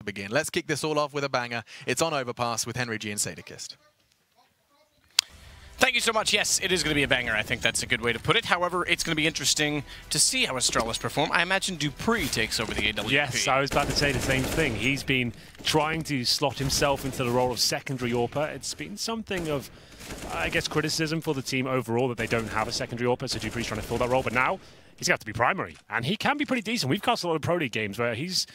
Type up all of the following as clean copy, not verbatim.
begin. Let's kick this all off with a banger. It's on Overpass with Henry G and Sadakist. Thank you so much. Yes, it is going to be a banger. I think that's a good way to put it. However, it's going to be interesting to see how Astralis perform. I imagine dupreeh takes over the AWP. Yes, I was about to say the same thing. He's been trying to slot himself into the role of secondary AWPer. It's been something of, I guess, criticism for the team overall that they don't have a secondary AWPer, so dupreeh's trying to fill that role. But now, he's got to be primary. And he can be pretty decent. We've cast a lot of Pro League games where he's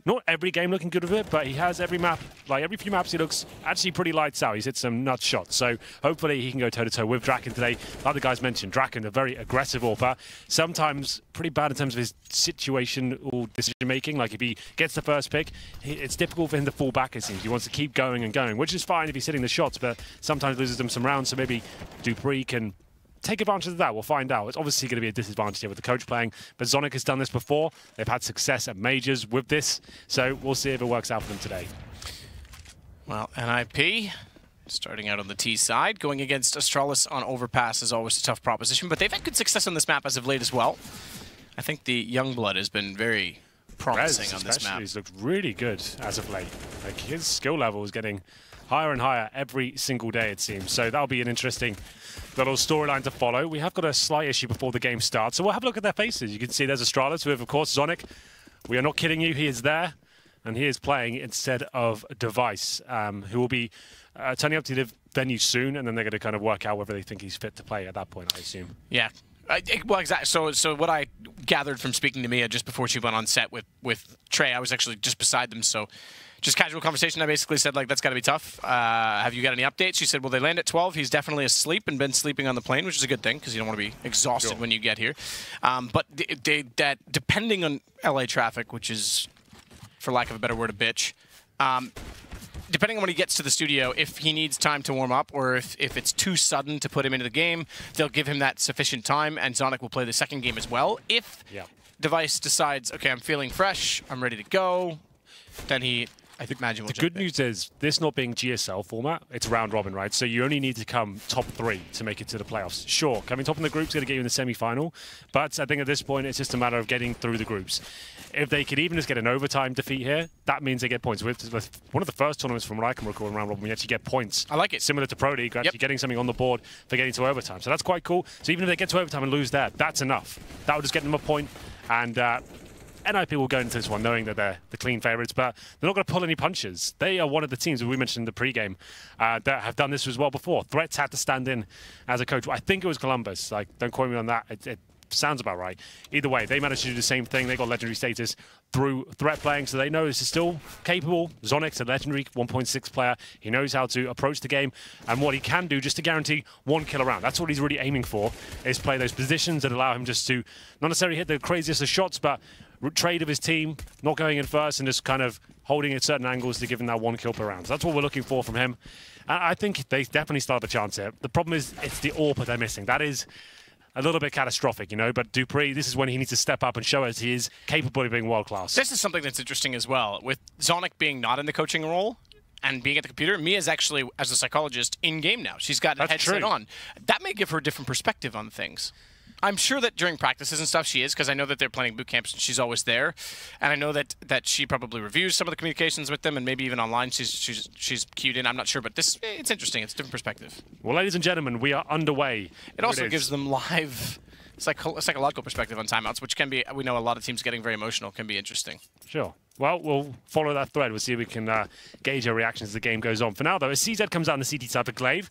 not every game looking good with it, but he has every map, like every few maps, he looks actually pretty lights out. He's hit some nut shots. So hopefully he can go toe-to-toe with Draken today. Like the guys mentioned, Draken, a very aggressive AWPer. Sometimes pretty bad in terms of his situational decision-making. Like if he gets the first pick, it's difficult for him to fall back, it seems. He wants to keep going and going, which is fine if he's hitting the shots, but sometimes loses them some rounds. So maybe dupreeh can take advantage of that. We'll find out. It's obviously going to be a disadvantage here with the coach playing, but Zonic has done this before. They've had success at majors with this, so we'll see if it works out for them today. Well, NiP starting out on the T side, going against Astralis on Overpass is always a tough proposition, but they've had good success on this map as of late as well. I think the young blood has been very promising on this map. He's looked really good as of late. Like his skill level is getting higher and higher every single day, it seems. So that'll be an interesting little storyline to follow. We have got a slight issue before the game starts, so we'll have a look at their faces. You can see there's Astralis with, of course, Zonic. We are not kidding you, he is there, and he is playing instead of Device, who will be turning up to the venue soon, and then they're going to kind of work out whether they think he's fit to play at that point, I assume. Yeah. Well, exactly. So what I gathered from speaking to Mia just before she went on set with Trey, I was actually just beside them, so just casual conversation. I basically said, like, that's got to be tough. Have you got any updates? She said, well, they land at 12. He's definitely asleep and been sleeping on the plane, which is a good thing because you don't want to be exhausted when you get here. But that depending on LA traffic, which is, for lack of a better word, a bitch, depending on when he gets to the studio, if he needs time to warm up or if it's too sudden to put him into the game, they'll give him that sufficient time, and Zonic will play the second game as well. If Device decides, okay, I'm feeling fresh, I'm ready to go, then I think Imagine will The good news is, this not being GSL format, it's round robin, right? So you only need to come top 3 to make it to the playoffs. Sure, coming top in the group is going to get you in the semi-final, but I think at this point it's just a matter of getting through the groups. If they could even just get an overtime defeat here, that means they get points. With one of the first tournaments from what I can recall in round robin, we actually get points. I like it. Similar to Pro League, actually getting something on the board for getting to overtime. So that's quite cool. So even if they get to overtime and lose that, that's enough. That would just get them a point, and NiP will go into this one knowing that they're the clean favourites, but they're not going to pull any punches. They are one of the teams that we mentioned in the pre-game that have done this as well before. Threats had to stand in as a coach. I think it was Columbus. Like, don't quote me on that. It sounds about right. Either way, they managed to do the same thing. They got legendary status through threat playing, so they know this is still capable. Zonic's a legendary 1.6 player. He knows how to approach the game and what he can do just to guarantee 1 kill a round. That's what he's really aiming for, is play those positions that allow him just to not necessarily hit the craziest of shots, but trade of his team, not going in first and just kind of holding at certain angles to give him that 1 kill per round. So that's what we're looking for from him. And I think they definitely still have a chance here. The problem is it's the AWPer they're missing. That is a little bit catastrophic, you know, but dupreeh, this is when he needs to step up and show us he is capable of being world-class. This is something that's interesting as well. With Zonic being not in the coaching role and being at the computer, Mia's actually, as a psychologist, in-game now. She's got a headset on. That may give her a different perspective on things. I'm sure that during practices and stuff she is, because I know that they're planning boot camps and she's always there. And I know that she probably reviews some of the communications with them, and maybe even online she's cued in. I'm not sure, but it's interesting. It's a different perspective. Well, ladies and gentlemen, we are underway. It also gives them live psychological perspective on timeouts, which can be, we know a lot of teams getting very emotional, can be interesting. Sure. Well, we'll follow that thread. We'll see if we can gauge our reactions as the game goes on. For now, though, as CZ comes out on the CT side for Glaive,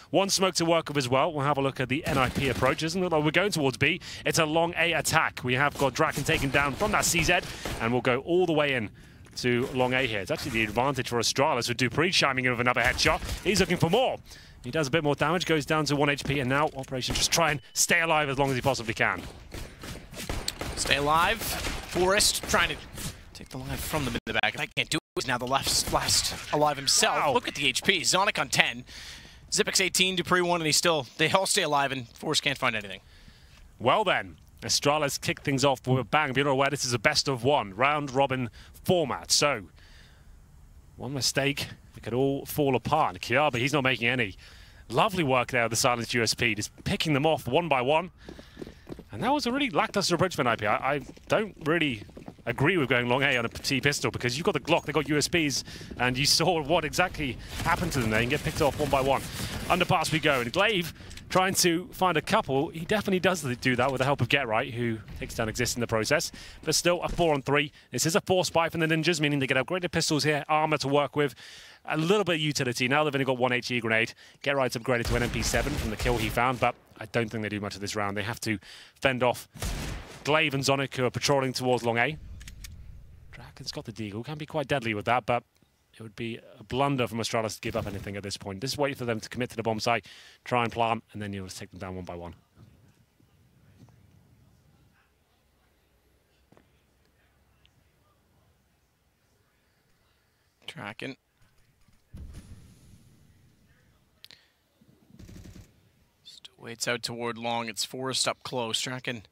one smoke to work with as well. We'll have a look at the NiP approaches. And we're going towards B. It's a long A attack. We have got Draken taken down from that CZ, and we'll go all the way in to long A here. It's actually the advantage for Astralis with dupreeh chiming in with another headshot. He's looking for more. He does a bit more damage, goes down to 1 HP, and now Operation just try and stay alive as long as he possibly can. Stay alive. Forrest trying to take the life from them in the back. I can't do it. Now the last alive himself. Wow. Look at the HP. Zonic on 10. Zipix 18, dupreeh 1, and they all stay alive, and Forrest can't find anything. Well then, Astralis kicked things off with a bang. But you're aware this is a best-of-1 round-robin format. So, one mistake, it could all fall apart. Kiaba, he's not making any. Lovely work there with the silenced USP, just picking them off one by one. And that was a really lackluster approach for NiP. I agree with going long A on a T pistol, because you've got the Glock, they've got USBs, and you saw what exactly happened to them there and get picked off one by one. Underpass we go, and Glaive trying to find a couple. He definitely does do that with the help of Get Right, who takes down Exist in the process. But still, a 4-on-3. This is a 4-spy from the Ninjas, meaning they get upgraded pistols here, armor to work with, a little bit of utility. Now they've only got 1 HE grenade. Get Right's upgraded to an MP7 from the kill he found, but I don't think they do much of this round. They have to fend off Glaive and Zonic, who are patrolling towards long A. Draken's got the deagle, can be quite deadly with that, but it would be a blunder from Astralis to give up anything at this point. Just wait for them to commit to the bomb site, try and plant, and then you'll just take them down one by one. Draken. Still waits out toward long. It's Forrest up close. Draken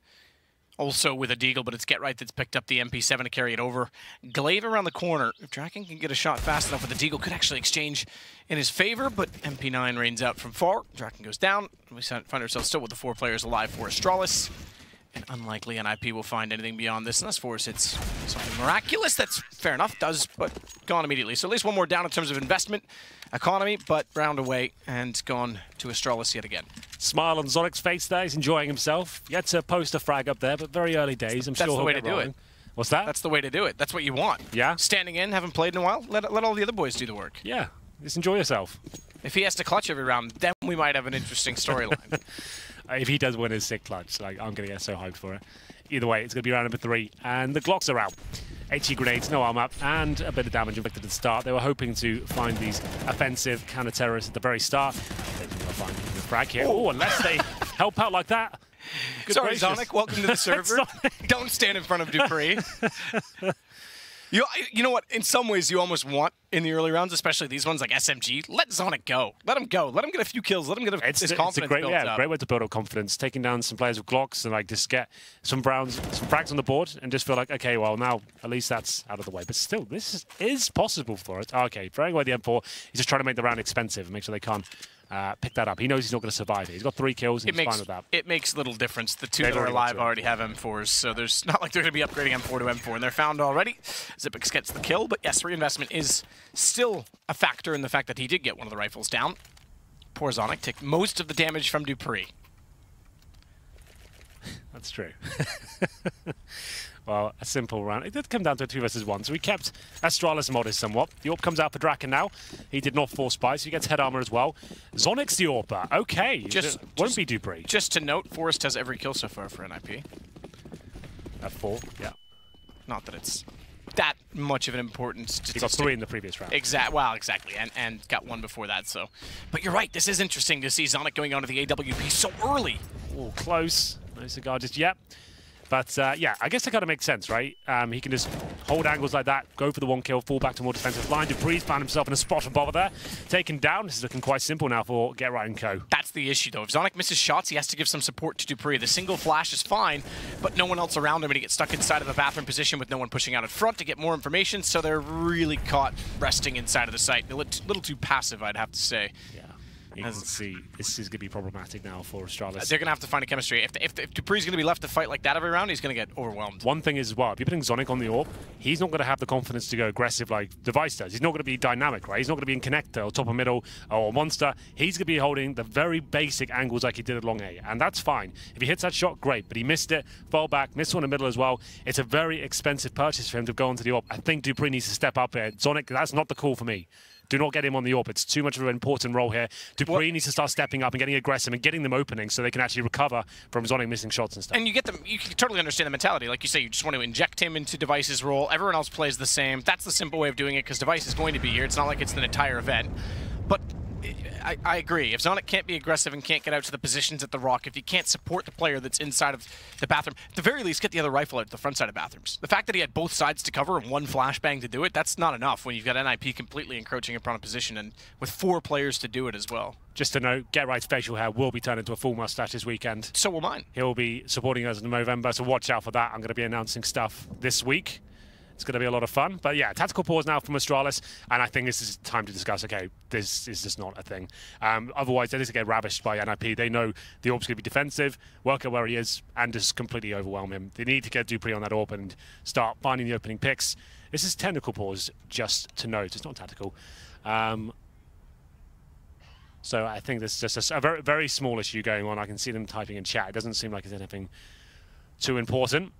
also with a deagle, but it's Get Right that's picked up the MP7 to carry it over. Glaive around the corner. If Draken can get a shot fast enough with the deagle, could actually exchange in his favor, but MP9 rains out from far. Draken goes down. We find ourselves still with the 4 players alive for Astralis. And unlikely NiP will find anything beyond this, unless Forrest hits something miraculous. That's fair enough, does, but gone immediately. So at least one more down in terms of investment, economy, but round away and gone to Astralis yet again. Smile on Zonic's face there, he's enjoying himself. Yet to post a frag up there, but very early days. I'm sure That's the way to do it. What's that? That's the way to do it. That's what you want. Yeah? Standing in, haven't played in a while, let all the other boys do the work. Yeah, just enjoy yourself. If he has to clutch every round, then we might have an interesting storyline. If he does win his sick clutch, like, I'm going to get so hyped for it. Either way, it's going to be round number 3, and the Glocks are out. HE grenades, no arm up, and a bit of damage inflicted at the start. They were hoping to find these offensive counter-terrorists at the very start. They didn't find the frag here. Oh, unless they help out like that. Good Sorry, gracious. Zonic, welcome to the server. Don't stand in front of Dupree. You know what? In some ways, you almost want, in the early rounds, especially these ones like SMG, let Zonic go. Let him go. Let him get a few kills. Let him get his confidence it's a great, built up. great way to build up confidence. Taking down some players with Glocks and like just get some frags on the board and just feel like, okay, well, now at least that's out of the way. But still, this is possible for it. Okay, throwing away the M4. He's just trying to make the round expensive and make sure they can't pick that up. He knows he's not going to survive it. He's got 3 kills and he's fine with that. It makes little difference. The 2 that are alive already have M4s, so there's not like they're going to be upgrading M4 to M4, and they're found already. Xipix gets the kill, but yes, reinvestment is still a factor in the fact that he did get one of the rifles down. Poor Zonic took most of the damage from Dupree. That's true. Well, a simple round. It did come down to a 2 versus 1, so we kept Astralis modest somewhat. The AWP comes out for Draken now. He did not force spy, so he gets head armor as well. Zonic's the AWPer. Okay. Won't be Dupree. Just to note, Forrest has every kill so far for NiP. At 4, yeah. Not that it's that much of an important statistic. He got 3 in the previous round. Well, exactly, and got 1 before that, so. But you're right, this is interesting to see Zonic going on to the AWP so early. Oh, close. No cigar just yet. But, yeah, I guess that kind of makes sense, right? He can just hold angles like that, go for the 1 kill, fall back to more defensive line. Dupree's found himself in a spot and bother there. Taken down. This is looking quite simple now for Get Right and co. That's the issue, though. If Zonic misses shots, he has to give some support to Dupree. The single flash is fine, but no one else around him, and he gets stuck inside of a bathroom position with no one pushing out in front to get more information, so they're really caught resting inside of the site. A little too passive, I'd have to say. Yeah. You can see this is going to be problematic now for Astralis. They're going to have to find a chemistry. If Dupree's going to be left to fight like that every round, he's going to get overwhelmed. One thing is, well, if you're putting Zonic on the AWP, he's not going to have the confidence to go aggressive like Device does. He's not going to be dynamic, right? He's not going to be in connector or top or middle or monster. He's going to be holding the very basic angles like he did at long A, and that's fine. If he hits that shot, great, but he missed it, fell back, missed one in the middle as well. It's a very expensive purchase for him to go onto the AWP. I think Dupree needs to step up here. Zonic, that's not the call for me. Do not get him on the AWP. It's too much of an important role here. Dupree needs to start stepping up and getting aggressive and getting them openings so they can actually recover from Zonic missing shots and stuff. And you can totally understand the mentality. Like you say, you just want to inject him into Device's role. Everyone else plays the same. That's the simple way of doing it because Device is going to be here. It's not like it's an entire event. But I agree. If Zonic can't be aggressive and can't get out to the positions at the rock, if he can't support the player that's inside of the bathroom, at the very least, get the other rifle out the front side of bathrooms. The fact that he had both sides to cover and 1 flashbang to do it, that's not enough when you've got NiP completely encroaching upon a position and with 4 players to do it as well. Just to note, Get Right's facial hair will be turned into a full mustache this weekend. So will mine. He'll be supporting us in November, so watch out for that. I'm going to be announcing stuff this week. It's going to be a lot of fun. But yeah, tactical pause now from Astralis, and I think this is time to discuss, okay, this is just not a thing. Otherwise, they just get ravished by NiP. They know the Orb's going to be defensive, work out where he is, and just completely overwhelm him. They need to get dupreeh on that Orb and start finding the opening picks. This is technical pause, just to note. It's not tactical. So I think there's just a very, very small issue going on. I can see them typing in chat. It doesn't seem like it's anything too important.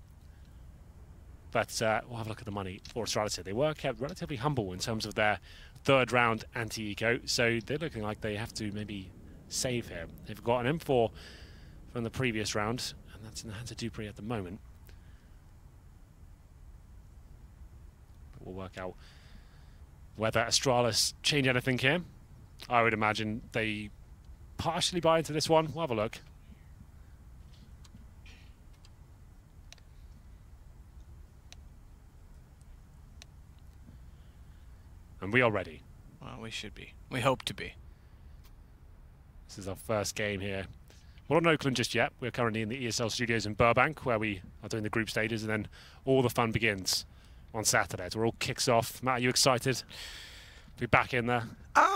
But we'll have a look at the money for Astralis here. They were kept relatively humble in terms of their third round anti-eco, so they're looking like they have to maybe save here. They've got an M4 from the previous round, and that's in the hands of dupreeh at the moment. But we'll work out whether Astralis change anything here. I would imagine they partially buy into this one. We'll have a look. And we are ready. Well, we should be. We hope to be. This is our first game here. We're not in Oakland just yet. We're currently in the ESL studios in Burbank, where we are doing the group stages, and then all the fun begins on Saturday. So it all kicks off. Matt, are you excited to be back in there?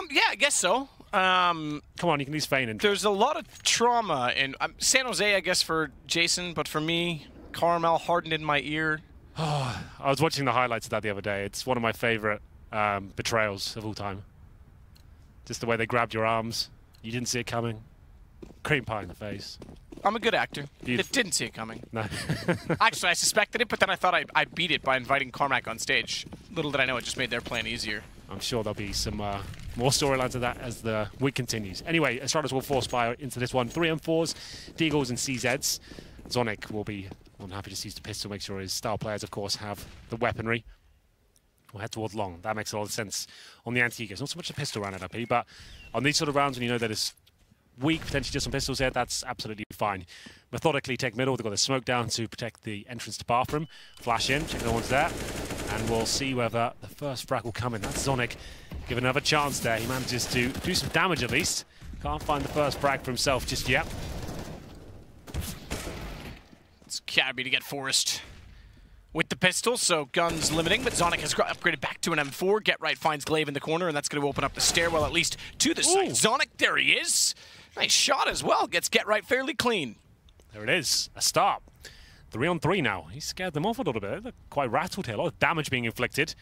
Yeah, I guess so. Come on, you can use feigning. There's a lot of trauma in San Jose, I guess, for Jason, but for me, Caramel hardened in my ear. I was watching the highlights of that the other day. It's one of my favorite betrayals of all time. Just the way they grabbed your arms. You didn't see it coming. Cream pie in the face. I'm a good actor. Beautiful. Didn't see it coming. No. Actually, I suspected it, but then I thought I beat it by inviting Carmack on stage. Little did I know it just made their plan easier. I'm sure there'll be some more storylines of that as the week continues. Anyway, Astralis will force fire into this one. 3 M4s, Deagles and CZs. Zonic will be more than happy to use the pistol, make sure his star players, of course, have the weaponry. We'll head towards long. That makes a lot of sense on the anti-eco. It's not so much a pistol round at NiP, but on these sort of rounds when you know that it's weak, potentially just some pistols here, that's absolutely fine. Methodically take middle. They've got the smoke down to protect the entrance to bathroom. Flash in, check no one's there. And we'll see whether the first frag will come in. That's Zonic. Give another chance there. He manages to do some damage at least. Can't find the first frag for himself just yet. It's Cabby to get Forrest with the pistol, so guns limiting, but Zonic has upgraded back to an M4. Get right finds Glaive in the corner, and that's going to open up the stairwell at least to the site. Zonic, there he is. Nice shot as well. Gets Get Right fairly clean. There it is. A start. 3-on-3 now. He scared them off a little bit. They're quite rattled here. A lot of damage being inflicted.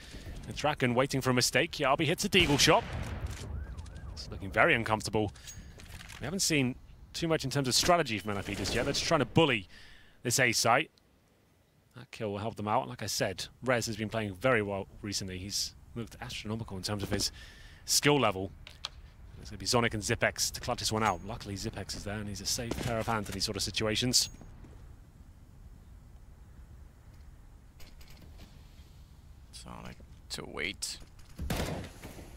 The Draken waiting for a mistake. Yabi hits a Deagle shot. It's looking very uncomfortable. We haven't seen too much in terms of strategy from NiP just yet. They're just trying to bully this A site. That kill will help them out. Like I said, Rez has been playing very well recently. He's looked astronomical in terms of his skill level. It's going to be Zonic and Zipex to clutch this one out. Luckily, Zipex is there, and he's a safe pair of hands in these sort of situations. Zonic to wait.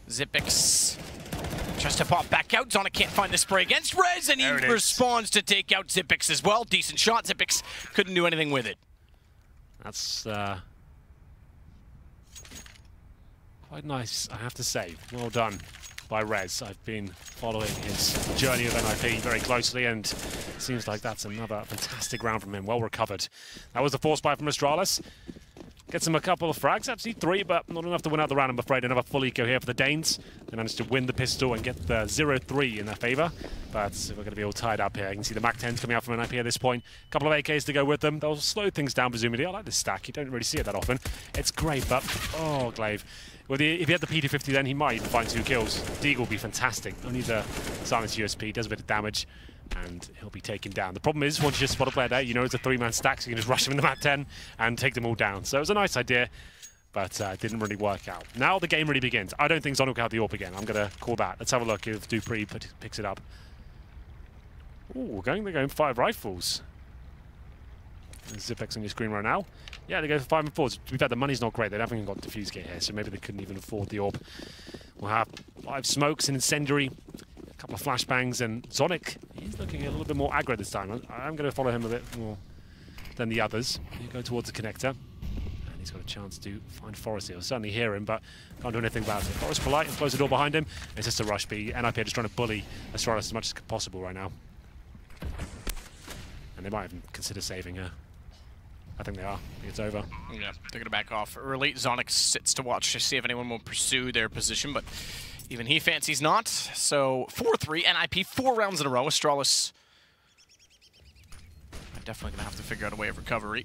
Zipex tries to pop back out. Zonic can't find the spray against Rez, and he responds to take out Zipex as well. Decent shot. Zipex couldn't do anything with it. That's quite nice, I have to say. Well done by Rez. I've been following his journey of NiP very closely, and it seems like that's another fantastic round from him. Well recovered. That was the force buy from Astralis. Gets him a couple of frags, actually 3, but not enough to win out the round, I'm afraid. Another full eco here for the Danes. They managed to win the pistol and get the 0-3 in their favour. But we're going to be all tied up here. You can see the MAC-10s coming out from NiP at this point. A couple of AKs to go with them. They'll slow things down, presumably. I like this stack. You don't really see it that often. It's great, but... oh, Glaive. Well, if he had the P250, then he might even find 2 kills. Deagle will be fantastic. Only the silence USP does a bit of damage, and he'll be taken down. The problem is, once you just spot a player there, you know it's a 3-man stack, so you can just rush him in the MAC-10 and take them all down. So it was a nice idea, but didn't really work out. Now the game really begins. I don't think Zonic will have the AWP again. I'm going to call that. Let's have a look if dupreeh picks it up. Ooh, they're going 5 rifles. There's Zipex on your screen right now. Yeah, they go for 5 and 4s. To be fair, the money's not great. They haven't even got diffuse gear here, so maybe they couldn't even afford the AWP. We'll have 5 smokes, an incendiary, a couple of flashbangs, and Zonic, he's looking a little bit more aggro this time. I'm going to follow him a bit more than the others. He'll go towards the connector, and he's got a chance to find Forrest here. I'll certainly hear him, but can't do anything about it. Forrest polite and close the door behind him. It's just a rush B. NiP are just trying to bully Astralis as much as possible right now. And they might even consider saving her. I think they are. I think it's over. Yeah, they're going to back off early. Zonic sits to watch to see if anyone will pursue their position, but even he fancies not. So 4-3, NiP, 4 rounds in a row. Astralis definitely going to have to figure out a way of recovery.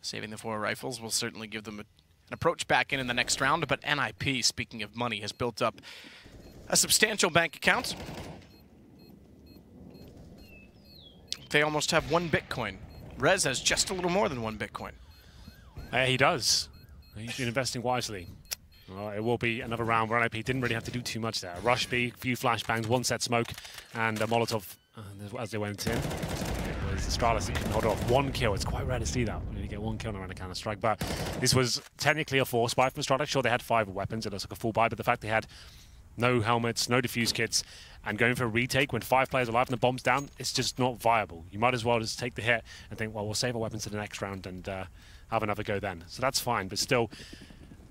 Saving the 4 rifles will certainly give them an approach back in the next round, but NiP, speaking of money, has built up a substantial bank account. They almost have 1 Bitcoin. Rez has just a little more than 1 Bitcoin. He does. He's been investing wisely. Well, it will be another round where NiP didn't really have to do too much there. Rush B, a few flashbangs, 1 set smoke, and a Molotov as they went in. It was Astralis that couldn't hold off. 1 kill. It's quite rare to see that. When you get 1 kill around a Counter-Strike. But this was technically a force buy from Astralis. Sure, they had 5 weapons. It looks like a full buy, but the fact they had no helmets, no defuse kits, and going for a retake when 5 players are alive and the bomb's down, it's just not viable. You might as well just take the hit and think, well, we'll save our weapons to the next round and have another go then. So that's fine, but still,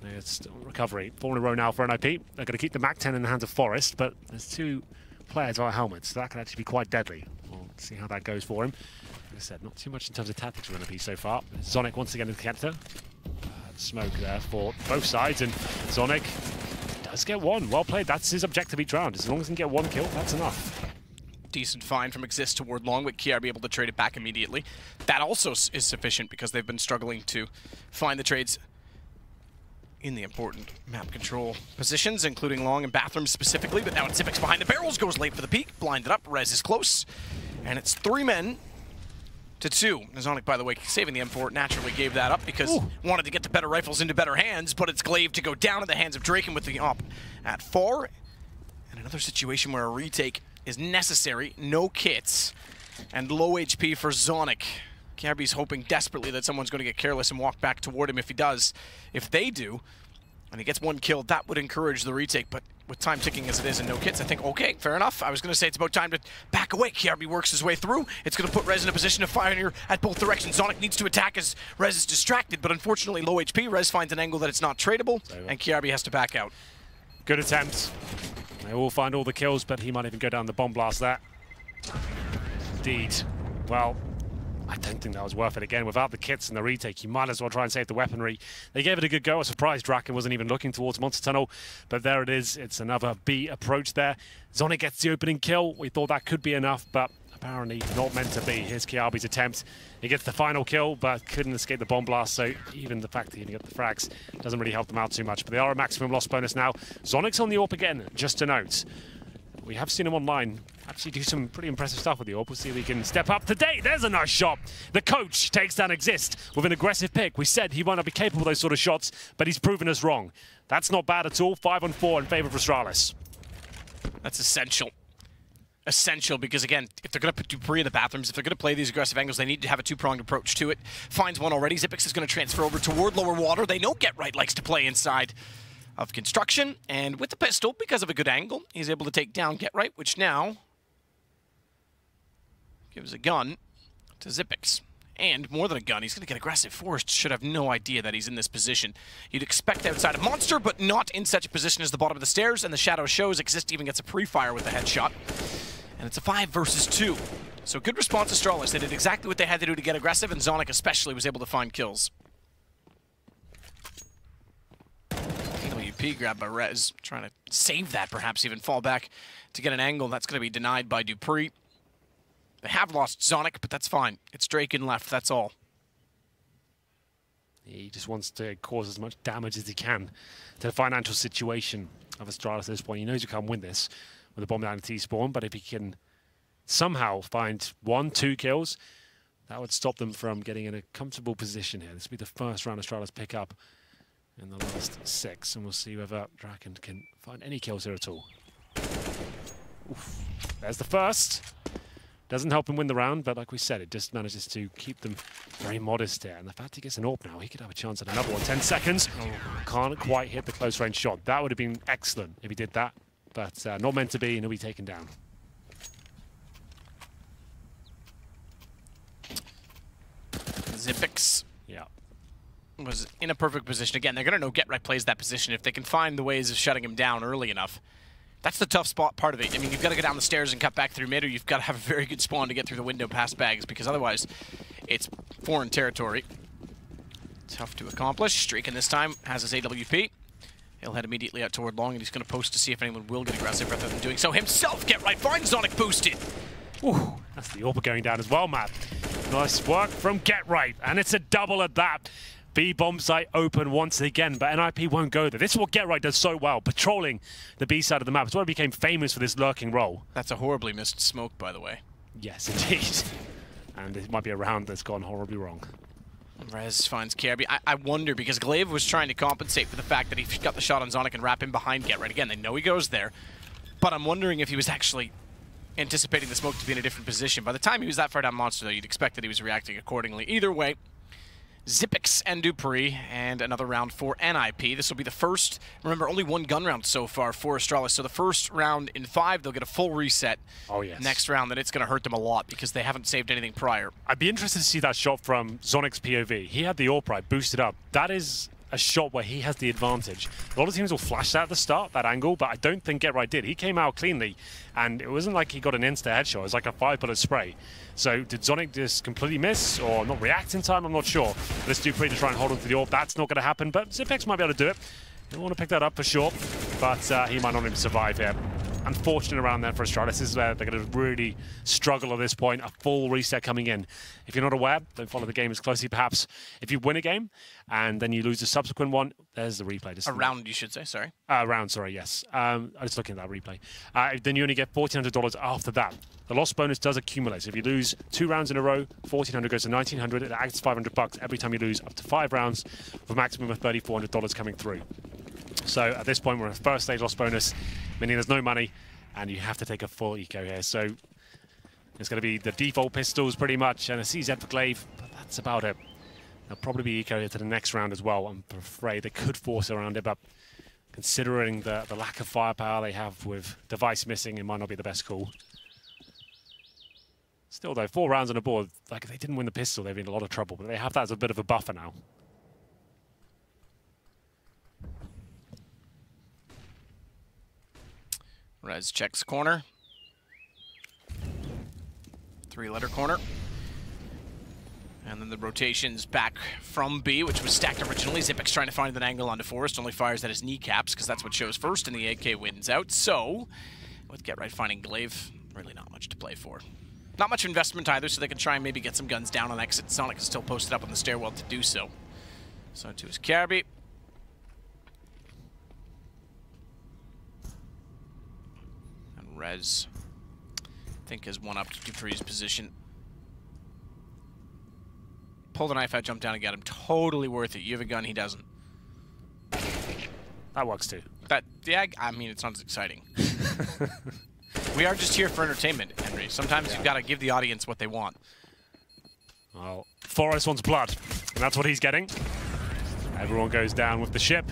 it's still recovery. 4 in a row now for NiP. They're going to keep the MAC-10 in the hands of Forest, but there's 2 players without helmets, so that could actually be quite deadly. We'll see how that goes for him. Like I said, not too much in terms of tactics for NiP so far. Zonic once again in the connector. Smoke there for both sides, and Zonic does get 1. Well played. That's his objective each round. As long as he can get 1 kill, that's enough. Decent find from Exist toward Long, but KRB able to trade it back immediately. That also is sufficient because they've been struggling to find the trades in the important map control positions, including Long and Bathrooms specifically, but now it's Zippix behind the barrels, goes late for the peek, blinded up, Rez is close, and it's 3 men to 2. Zonic, by the way, saving the M4, naturally gave that up because wanted to get the better rifles into better hands, but it's Glaive to go down in the hands of Draken with the op at 4. And another situation where a retake is necessary, no kits, and low HP for Zonic. KRB's hoping desperately that someone's going to get careless and walk back toward him if he does. If they do, and he gets 1 kill, that would encourage the retake, but with time ticking as it is and no kits, I think, okay, fair enough. I was going to say it's about time to back away. KRB works his way through. It's going to put Rez in a position to fire at both directions. Zonic needs to attack as Rez is distracted, but unfortunately low HP. Rez finds an angle that it's not tradable, and KRB has to back out. Good attempt. They will find all the kills, but he might even go down the bomb blast there. Indeed. Well, I don't think that was worth it. Again, without the kits and the retake, you might as well try and save the weaponry. They gave it a good go. I was surprised Draken wasn't even looking towards Monster Tunnel, but there it is. It's another B approach there. Zonic gets the opening kill. We thought that could be enough, but apparently not meant to be. Here's KRB's attempt. He gets the final kill, but couldn't escape the bomb blast, so even the fact that he didn't get the frags doesn't really help them out too much. But they are a maximum loss bonus now. Zonic's on the AWP again, just to note. We have seen him online actually do some pretty impressive stuff with the AWP. We'll see if he can step up today. There's a nice shot. The coach takes down Exist with an aggressive pick. We said he might not be capable of those sort of shots, but he's proven us wrong. That's not bad at all. 5-on-4 in favor of Astralis. That's essential. Essential because, again, if they're going to put Dupree in the Bathrooms, if they're going to play these aggressive angles, they need to have a 2-pronged approach to it. Finds one already. Zippix is going to transfer over toward lower water. They know Get Right likes to play inside of construction, and with the pistol, because of a good angle, he's able to take down Get Right, which now gives a gun to Zippix. And more than a gun, he's going to get aggressive. Forrest should have no idea that he's in this position. You'd expect outside of Monster, but not in such a position as the bottom of the stairs, and the shadow shows. Exist even gets a pre-fire with a headshot. And it's a 5 versus 2. So good response, Astralis. They did exactly what they had to do to get aggressive, and Zonic especially was able to find kills. WP grabbed by Rez, trying to save that, perhaps even fall back to get an angle. That's going to be denied by Dupree. They have lost Zonic, but that's fine. It's Draken left, that's all. He just wants to cause as much damage as he can to the financial situation of Astralis at this point. He knows he can't win this with a bomb down to T-spawn, but if he can somehow find 1-2 kills, that would stop them from getting in a comfortable position here. This will be the first round Astralis pick up in the last 6, and we'll see whether Draken can find any kills here at all. Oof. There's the first. Doesn't help him win the round, but like we said, it just manages to keep them very modest here. And the fact he gets an AWP now, he could have a chance at another one. 10 seconds. Can't quite hit the close range shot. That would have been excellent if he did that, but not meant to be, and he'll be taken down. Zippix. Yeah. Was in a perfect position. Again, they're going to know Get Right plays that position. If they can find the ways of shutting him down early enough, That's the tough spot part of it. I mean, you've got to go down the stairs and cut back through mid, or you've got to have a very good spawn to get through the window past bags, because otherwise it's foreign territory. Tough to accomplish. Streaking this time has his AWP. He'll head immediately out toward long, and he's going to post to see if anyone will get aggressive rather than doing so himself. Get right, finds Zonic boosted. Ooh, that's the AWP going down as well, Matt. Nice work from Get Right, and it's a double at that. B bomb site open once again, but NiP won't go there. This is what Get Right does so well, patrolling the B side of the map. It's why he became famous for this lurking role. That's a horribly missed smoke, by the way. Yes, indeed. And it might be a round that's gone horribly wrong. Rez finds Kirby. I wonder, because Glaive was trying to compensate for the fact that he got the shot on Zonic and wrap him behind Get Right. Again, they know he goes there, but I'm wondering if he was actually anticipating the smoke to be in a different position. By the time he was that far down Monster, though, you'd expect that he was reacting accordingly. Either way, Xyp9x and dupreeh, and another round for NiP. This will be the first, remember, only one gun round so far for Astralis, so the first round in 5, they'll get a full reset. Oh, yes. Next round, then it's going to hurt them a lot because they haven't saved anything prior. I'd be interested to see that shot from Zonic's POV. He had the AWP right boosted up. That is a shot where he has the advantage. A lot of teams will flash that at the start, that angle, but I don't think Get Right did. He came out cleanly, and it wasn't like he got an insta headshot. It was like a 5-bullet spray. So did Zonic just completely miss or not react in time? I'm not sure. Let's do dupreeh to try and hold on to the AWP. That's not going to happen, but Xyp9x might be able to do it. He'll want to pick that up for sure, but he might not even survive here. Unfortunate around there for Astralis. This is where they're going to really struggle at this point. A full reset coming in. If you're not aware, don't follow the game as closely perhaps. If you win a game and then you lose the subsequent one, there's the replay. A round, you should say, sorry. Round, sorry, yes. I was looking at that replay. Then you only get $1,400 after that. The loss bonus does accumulate. So if you lose 2 rounds in a row, $1,400 goes to $1,900. It adds $500 every time you lose up to 5 rounds, with a maximum of $3,400 coming through. So at this point, we're in a first stage loss bonus, meaning there's no money, and you have to take a full eco here. So it's going to be the default pistols pretty much, and a CZ for Glaive, but that's about it. There'll probably be eco here to the next round as well. I'm afraid they could force around it, but considering the lack of firepower they have with device missing, it might not be the best call. Still though, 4 rounds on the board, like if they didn't win the pistol, they'd be in a lot of trouble, but they have that as a bit of a buffer now. Rez checks corner. 3-letter corner. And then the rotation's back from B, which was stacked originally. Xyp9x trying to find an angle onto Forest, only fires at his kneecaps, because that's what shows first, and the AK wins out. So, with Get Right finding Glaive, really not much to play for. Not much investment either, so they can try and maybe get some guns down on exit. Zonic is still posted up on the stairwell to do so. So to his Kirby. Rez, I think, has one up to dupreeh's position. Pull the knife out, jump down and get him. Totally worth it. You have a gun, he doesn't. That works too. Yeah, I mean, it sounds exciting. We are just here for entertainment, Henry. Sometimes you've got to give the audience what they want. Well, Forrest wants blood, and that's what he's getting. Everyone goes down with the ship.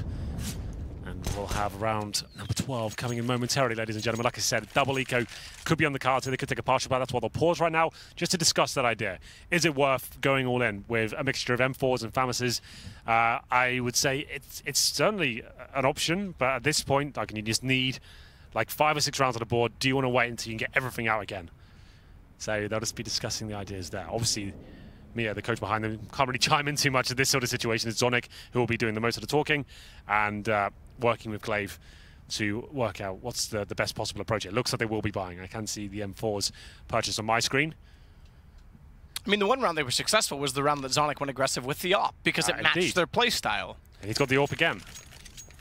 And we'll have round number 12 coming in momentarily, ladies and gentlemen. Like I said, double eco could be on the cards, so they could take a partial buy. That's why they'll pause right now, just to discuss that idea. Is it worth going all in with a mixture of M4s and FAMASs? I would say it's certainly an option, but at this point, like, you just need like 5 or 6 rounds on the board. Do you want to wait until you can get everything out again? So they'll just be discussing the ideas there. Obviously, Mia, the coach behind them, can't really chime in too much of this sort of situation. It's Zonic who will be doing the most of the talking, and working with Glaive to work out what's the best possible approach. It looks like they will be buying. I can see the M4s purchased on my screen. I mean, the one round they were successful was the round that Zonic went aggressive with the AWP, because it matched their play style. And he's got the AWP again.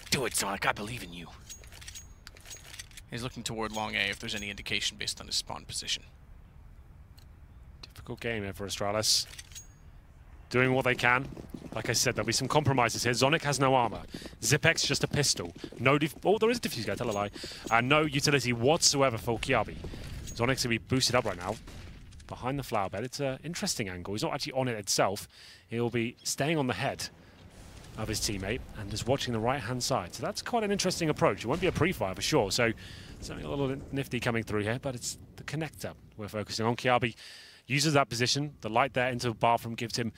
Do it, Zonic. I believe in you. He's looking toward long A if there's any indication based on his spawn position. Difficult game here for Astralis. Doing what they can. Like I said, there'll be some compromises here. Zonic has no armor. Xyp9x just a pistol. No oh, there is a defuse guy, tell a lie. No utility whatsoever for Kiabi. Zonic's going to be boosted up right now. Behind the flower bed. It's an interesting angle. He's not actually on it itself. He'll be staying on the head of his teammate and just watching the right-hand side. So that's quite an interesting approach. It won't be a pre-fire for sure. So something a little nifty coming through here, but it's the connector we're focusing on. Kiabi uses that position. The light there into the bathroom gives him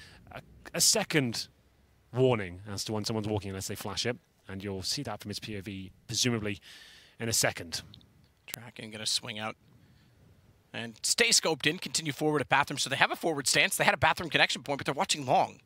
a second warning as to when someone's walking unless they flash it. And you'll see that from his POV, presumably in a second. Draken gonna swing out and stay scoped in, continue forward at bathroom. So they have a forward stance. They had a bathroom connection point, but they're watching long.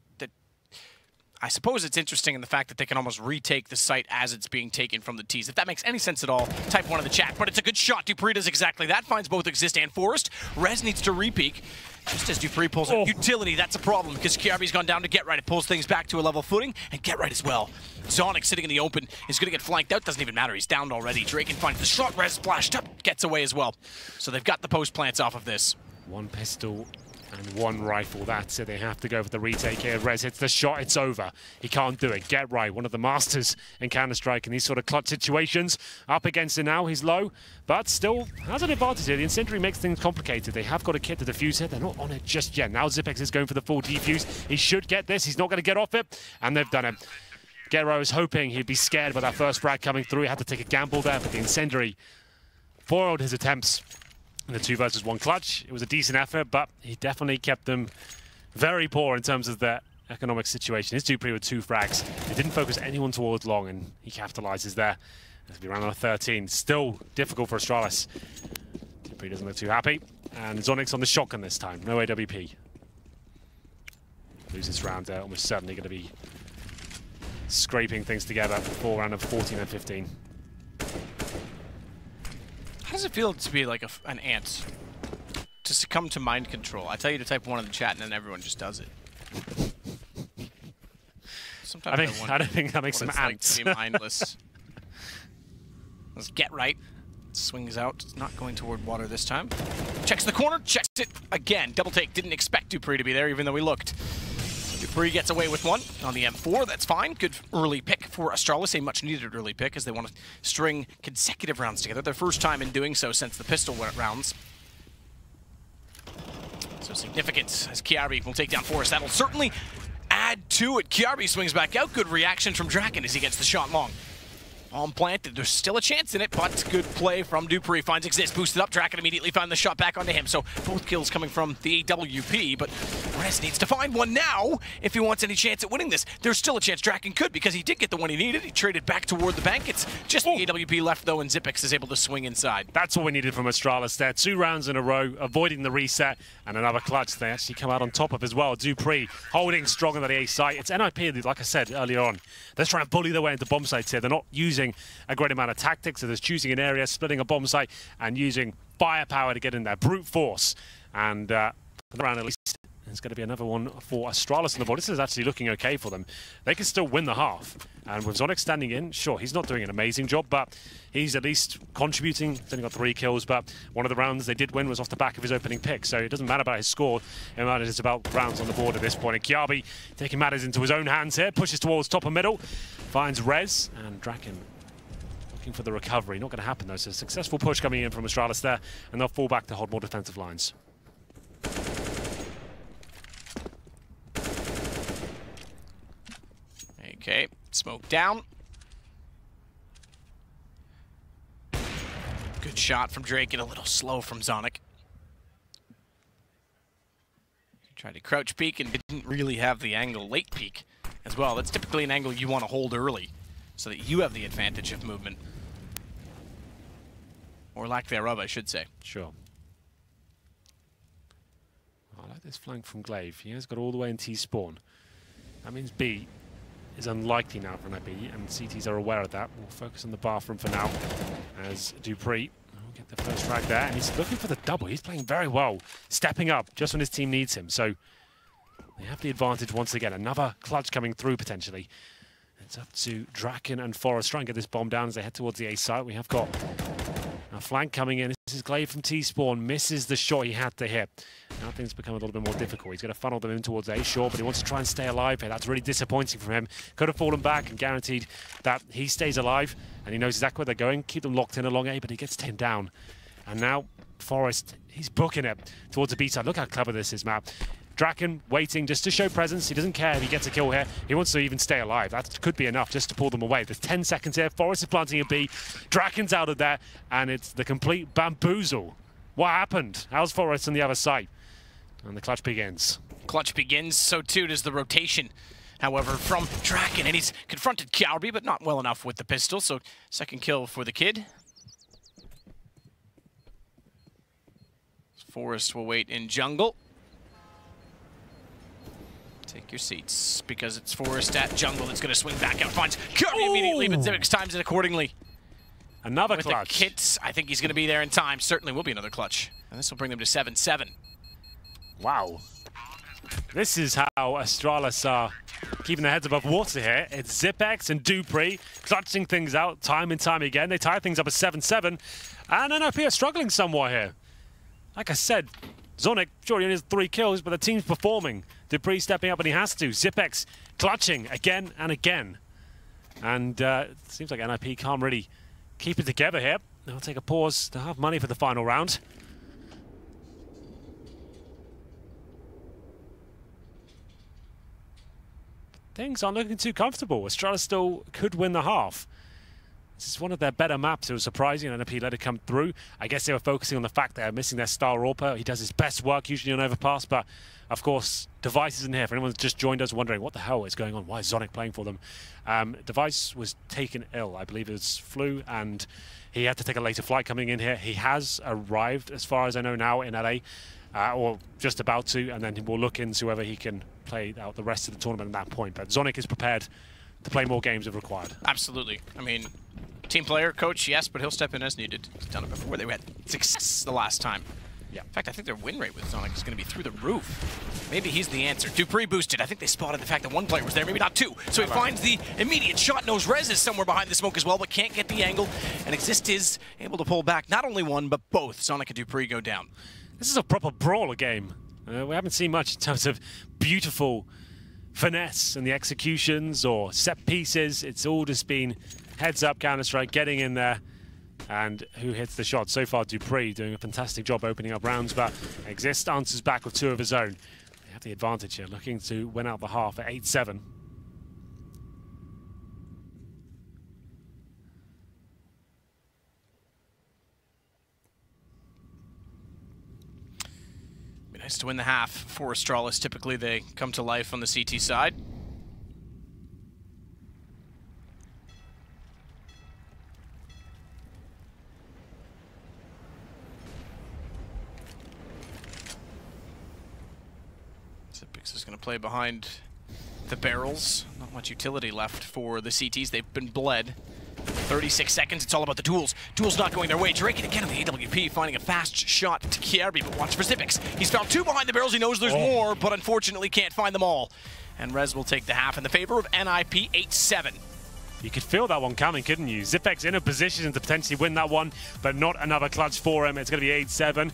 I suppose it's interesting in the fact that they can almost retake the site as it's being taken from the T's. If that makes any sense at all, type 1 in the chat. But it's a good shot. Dupree does exactly that. Finds both Exist and Forest. Rez needs to re-peek. Just as Dupree pulls out utility, that's a problem because Kiarbi's gone down to Get Right. It pulls things back to a level footing, and Get Right as well. Zonic sitting in the open is going to get flanked out. Doesn't even matter. He's downed already. Draken finds the shot. Rez splashed up. Gets away as well. So they've got the post plants off of this. One pistol and one rifle. That's it. They have to go for the retake here. Rez hits the shot. It's over. He can't do it. Get Right, one of the masters in Counter-Strike in these sort of clutch situations. Up against it now. He's low, but still has an advantage here. The Incendiary makes things complicated. They have got a kit to defuse it. They're not on it just yet. Now Zipex is going for the full defuse. He should get this. He's not going to get off it, and they've done it. Get Right was hoping he'd be scared by that first frag coming through. He had to take a gamble there, but the Incendiary foiled his attempts. In the 2 versus 1 clutch. It was a decent effort, but he definitely kept them very poor in terms of their economic situation. His Dupree with 2 frags. He didn't focus anyone towards long, and he capitalizes there. As we ran on a 13. Still difficult for Astralis. Dupree doesn't look too happy. And Zonic's on the shotgun this time. No AWP. Loses round there. Almost certainly going to be scraping things together before round of 14 and 15. How does it feel to be like an ant? To succumb to mind control? I tell you to type 1 in the chat and then everyone just does it. Sometimes I don't think that makes them ants. Like to be mindless. Let's Get Right. Swings out. Not going toward water this time. Checks the corner. Checks it again. Double take. Didn't expect Dupree to be there even though he looked. Dupree gets away with 1 on the M4. That's fine. Good early pick for Astralis. A much-needed early pick as they want to string consecutive rounds together. Their first time in doing so since the pistol rounds. So significant as Kiarbi will take down Forest. That'll certainly add to it. Kiarbi swings back out. Good reaction from Draken as he gets the shot long. Bomb planted. There's still a chance in it, but good play from Dupree. Finds Exist. Boosted up. Draken immediately found the shot back onto him. So both kills coming from the AWP, but Rez needs to find one now if he wants any chance at winning this. There's still a chance Draken could because he did get the one he needed. He traded back toward the bank. It's just the AWP left, though, and Zipex is able to swing inside. That's all we needed from Astralis there. 2 rounds in a row, avoiding the reset, and another clutch. They actually come out on top of as well. Dupree holding strong on the A site. It's NiP, like I said earlier on. They're trying to bully their way into bomb sites here. They're not using a great amount of tactics. So there's choosing an area, splitting a bomb site, and using firepower to get in there. Brute force. And around at least, there's going to be another one for Astralis on the board. This is actually looking okay for them. They can still win the half. And with Zonic standing in, sure, he's not doing an amazing job, but he's at least contributing. He's only got 3 kills, but one of the rounds they did win was off the back of his opening pick. So it doesn't matter about his score. It matters about rounds on the board at this point. And Kiarbi taking matters into his own hands here. Pushes towards top and middle. Finds Rez. And Draken looking for the recovery. Not going to happen, though. So a successful push coming in from Astralis there. And they'll fall back to hold more defensive lines. Okay, smoke down. Good shot from Drake and a little slow from Zonic. Tried to crouch peek and didn't really have the angle late peek as well. That's typically an angle you want to hold early so that you have the advantage of movement. Or lack thereof, I should say. Sure. I like this flank from Glaive. He has got all the way in T-spawn. That means B is unlikely now for NiP, and CTs are aware of that. We'll focus on the bathroom for now as Dupree will get the first frag there, and he's looking for the double. He's playing very well, stepping up just when his team needs him. So they have the advantage once again. Another clutch coming through potentially. It's up to Draken and Forest trying to get this bomb down as they head towards the A site. We have got a flank coming in. This is Glaive from T-spawn. Misses the shot he had to hit. Now things become a little bit more difficult. He's going to funnel them in towards A short, but he wants to try and stay alive here. That's really disappointing from him. Could have fallen back and guaranteed that he stays alive, and he knows exactly where they're going. Keep them locked in along A, but he gets taken down. And now Forest, he's booking it towards the B side. Look how clever this is, Matt. Draken waiting just to show presence. He doesn't care if he gets a kill here. He wants to even stay alive. That could be enough just to pull them away. There's 10 seconds here. Forest is planting a B. Draken's out of there, and it's the complete bamboozle. What happened? How's Forest on the other side? And the clutch begins. Clutch begins, so too does the rotation. However, from Draken, and he's confronted Kiarbi, but not well enough with the pistol, so second kill for the kid. Forest will wait in jungle. Take your seats, because it's Forest at jungle that's going to swing back out. Finds Kirby immediately, but Zivix times it accordingly. Another With clutch. the kits, I think he's going to be there in time. Certainly will be another clutch. And this will bring them to 7-7. Wow. This is how Astralis are keeping their heads above water here. It's Zipex and dupreeh clutching things out time and time again. They tie things up at 7-7. And NiP are struggling somewhat here. Like I said, Zonic, sure, he only has 3 kills, but the team's performing. dupreeh stepping up when he has to. Zipex clutching again and again. And it seems like NiP can't really keep it together here. They'll take a pause to have money for the final round. Things aren't looking too comfortable. Astralis still could win the half. This is one of their better maps. It was surprising NiP let it come through. I guess they were focusing on the fact that they're missing their star Orpa. He does his best work usually on Overpass, but of course, Device isn't here. For anyone who's just joined us wondering what the hell is going on, why is Zonic playing for them? Device was taken ill. I believe it was flu, and he had to take a later flight coming in here. He has arrived, as far as I know now, in LA, or just about to, and then we'll look into whether he can play out the rest of the tournament at that point. But Zonic is prepared to play more games if required. Absolutely. I mean, team player, coach, yes, but he'll step in as needed. He's done it before. They had success the last time. Yeah. In fact, I think their win rate with Zonic is going to be through the roof. Maybe he's the answer. dupreeh boosted. I think they spotted the fact that 1 player was there, maybe not 2. So he finds the immediate shot. Knows Rez is somewhere behind the smoke as well, but can't get the angle. And Exist is able to pull back not only 1, but both. Zonic and dupreeh go down. This is a proper brawler game. We haven't seen much in terms of beautiful finesse and the executions or set pieces. It's all just been heads up, Counter-Strike, getting in there. And who hits the shot? So far, dupreeh doing a fantastic job opening up rounds, but Exist answers back with 2 of his own. They have the advantage here, looking to win out the half at 8-7. Be nice to win the half for Astralis. Typically, they come to life on the CT side. Zipex is going to play behind the barrels. Not much utility left for the CTs. They've been bled. 36 seconds, it's all about the duels. Duels not going their way. Drake again on the AWP, finding a fast shot to Kierby, but watch for Zipex. He's found 2 behind the barrels. He knows there's more, but unfortunately can't find them all. And Rez will take the half in the favor of NiP 8-7. You could feel that one coming, couldn't you? Zipex in a position to potentially win that one, but not another clutch for him. It's going to be 8-7.